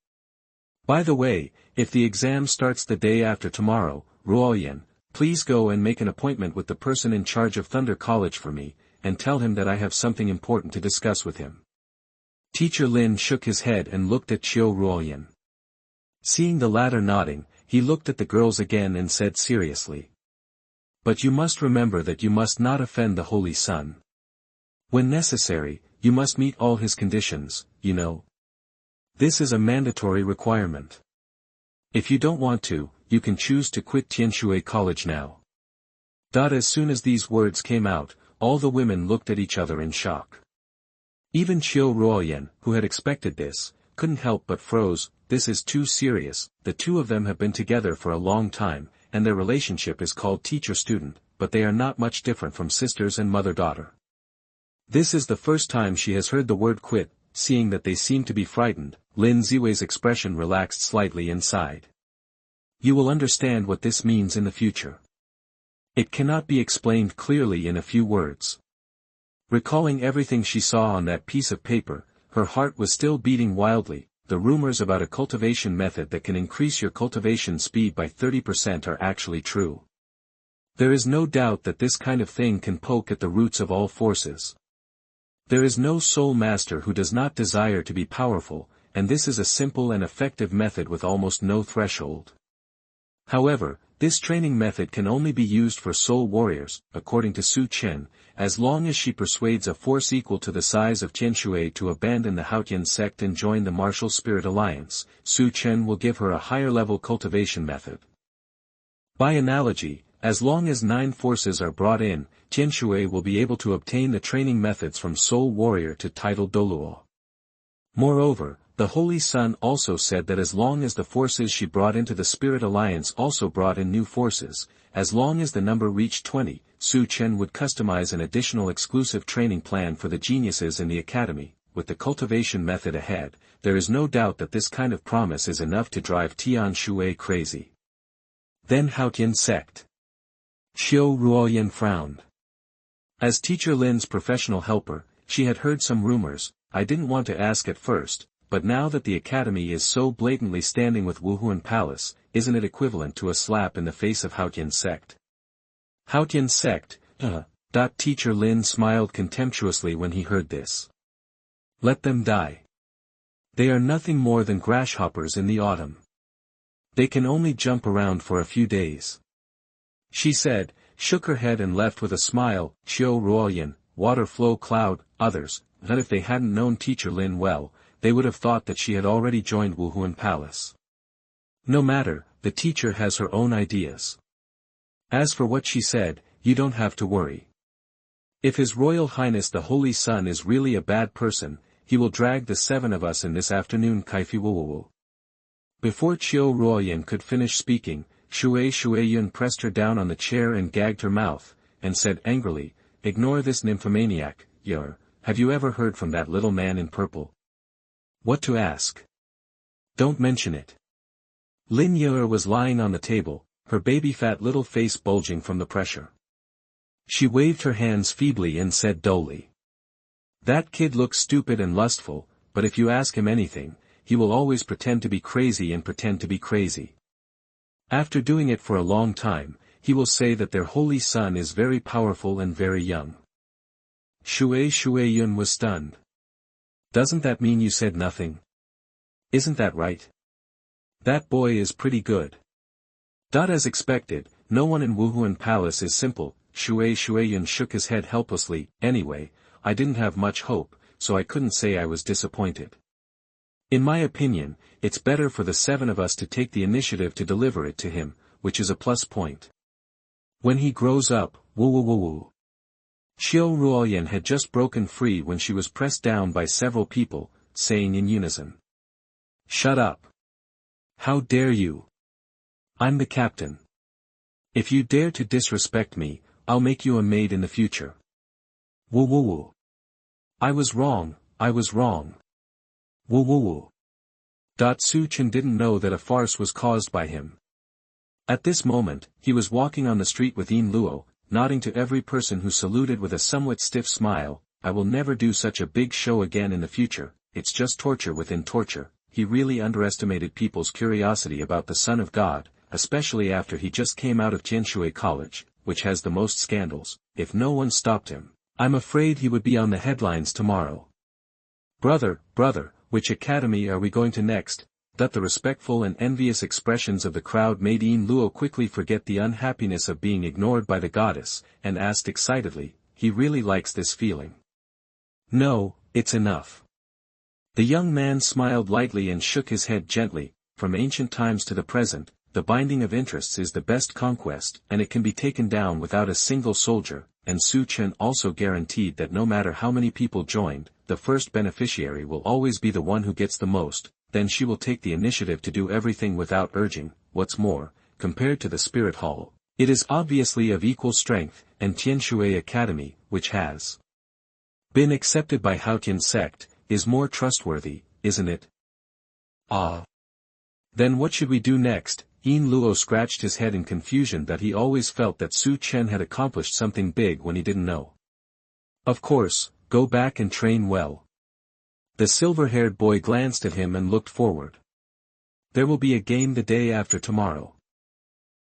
By the way, if the exam starts the day after tomorrow, Ruoyan, please go and make an appointment with the person in charge of Thunder College for me, and tell him that I have something important to discuss with him. Teacher Lin shook his head and looked at Qiu Ruoyan. Seeing the latter nodding, he looked at the girls again and said seriously. But you must remember that you must not offend the Holy Sun. When necessary, you must meet all his conditions, you know. This is a mandatory requirement. If you don't want to, you can choose to quit Tianshui College now. As soon as these words came out, all the women looked at each other in shock. Even Qiu Ruoyan, who had expected this, couldn't help but froze. This is too serious. The two of them have been together for a long time, and their relationship is called teacher-student, but they are not much different from sisters and mother-daughter. This is the first time she has heard the word quit. Seeing that they seem to be frightened, Lin Ziwei's expression relaxed slightly and sighed. You will understand what this means in the future. It cannot be explained clearly in a few words. Recalling everything she saw on that piece of paper, her heart was still beating wildly. The rumors about a cultivation method that can increase your cultivation speed by 30% are actually true. There is no doubt that this kind of thing can poke at the roots of all forces. There is no soul master who does not desire to be powerful, and this is a simple and effective method with almost no threshold. However, this training method can only be used for soul warriors, according to Su Chen, as long as she persuades a force equal to the size of Tianshui to abandon the Haotian Sect and join the Martial Spirit Alliance. Su Chen will give her a higher-level cultivation method. By analogy, as long as 9 forces are brought in, Tianshui will be able to obtain the training methods from Soul Warrior to title Douluo. Moreover, the Holy Sun also said that as long as the forces she brought into the Spirit Alliance also brought in new forces, as long as the number reached 20, Su Chen would customize an additional exclusive training plan for the geniuses in the academy. With the cultivation method ahead, there is no doubt that this kind of promise is enough to drive Tianshui crazy. Then Haotian Sect. Qiu Ruoyan frowned. As Teacher Lin's professional helper, she had heard some rumors. I didn't want to ask at first, but now that the academy is so blatantly standing with Wuhuan Palace, isn't it equivalent to a slap in the face of Haotian Sect? Haotian Sect, Teacher Lin smiled contemptuously when he heard this. Let them die. They are nothing more than grasshoppers in the autumn. They can only jump around for a few days. She said, shook her head and left with a smile. Qiu Ruoyan, water flow cloud, others, that if they hadn't known Teacher Lin well, they would have thought that she had already joined Wuhuan Palace. No matter, the teacher has her own ideas. As for what she said, you don't have to worry. If His Royal Highness the Holy Sun is really a bad person, he will drag the 7 of us in this afternoon. Kaifi Wuwu. Before Qiu Ruoyan could finish speaking, Shueiyun pressed her down on the chair and gagged her mouth, and said angrily, ignore this nymphomaniac, Yer, have you ever heard from that little man in purple? What to ask? Don't mention it. Lin Yer was lying on the table, her baby fat little face bulging from the pressure. She waved her hands feebly and said dully. That kid looks stupid and lustful, but if you ask him anything, he will always pretend to be crazy and pretend to be crazy. After doing it for a long time, he will say that their holy son is very powerful and very young. Shui Yun was stunned. Doesn't that mean you said nothing? Isn't that right? That boy is pretty good. As expected, no one in Wuhuan Palace is simple. Shui Yun shook his head helplessly. Anyway, I didn't have much hope, so I couldn't say I was disappointed. In my opinion, it's better for the 7 of us to take the initiative to deliver it to him, which is a plus point. When he grows up, woo. Xiao Ruoyan had just broken free when she was pressed down by several people, saying in unison. Shut up. How dare you? I'm the captain. If you dare to disrespect me, I'll make you a maid in the future. Woo. I was wrong. Woo. Su Chen didn't know that a farce was caused by him. At this moment, he was walking on the street with Yin Luo, nodding to every person who saluted with a somewhat stiff smile. I will never do such a big show again in the future, it's just torture within torture. He really underestimated people's curiosity about the Son of God, especially after he just came out of Tianshui College, which has the most scandals. If no one stopped him, I'm afraid he would be on the headlines tomorrow. Brother, which academy are we going to next? The respectful and envious expressions of the crowd made Yin Luo quickly forget the unhappiness of being ignored by the goddess, and asked excitedly, he really likes this feeling. No, it's enough. The young man smiled lightly and shook his head gently. From ancient times to the present, the binding of interests is the best conquest, and it can be taken down without a single soldier, and Su Chen also guaranteed that no matter how many people joined, the first beneficiary will always be the one who gets the most. Then she will take the initiative to do everything without urging. What's more, compared to the Spirit Hall, it is obviously of equal strength, and Tianshui Academy, which has been accepted by Haotian Sect, is more trustworthy, isn't it? Ah. Then what should we do next? Yin Luo scratched his head in confusion that he always felt that Su Chen had accomplished something big when he didn't know. Of course, go back and train well. The silver-haired boy glanced at him and looked forward. There will be a game the day after tomorrow.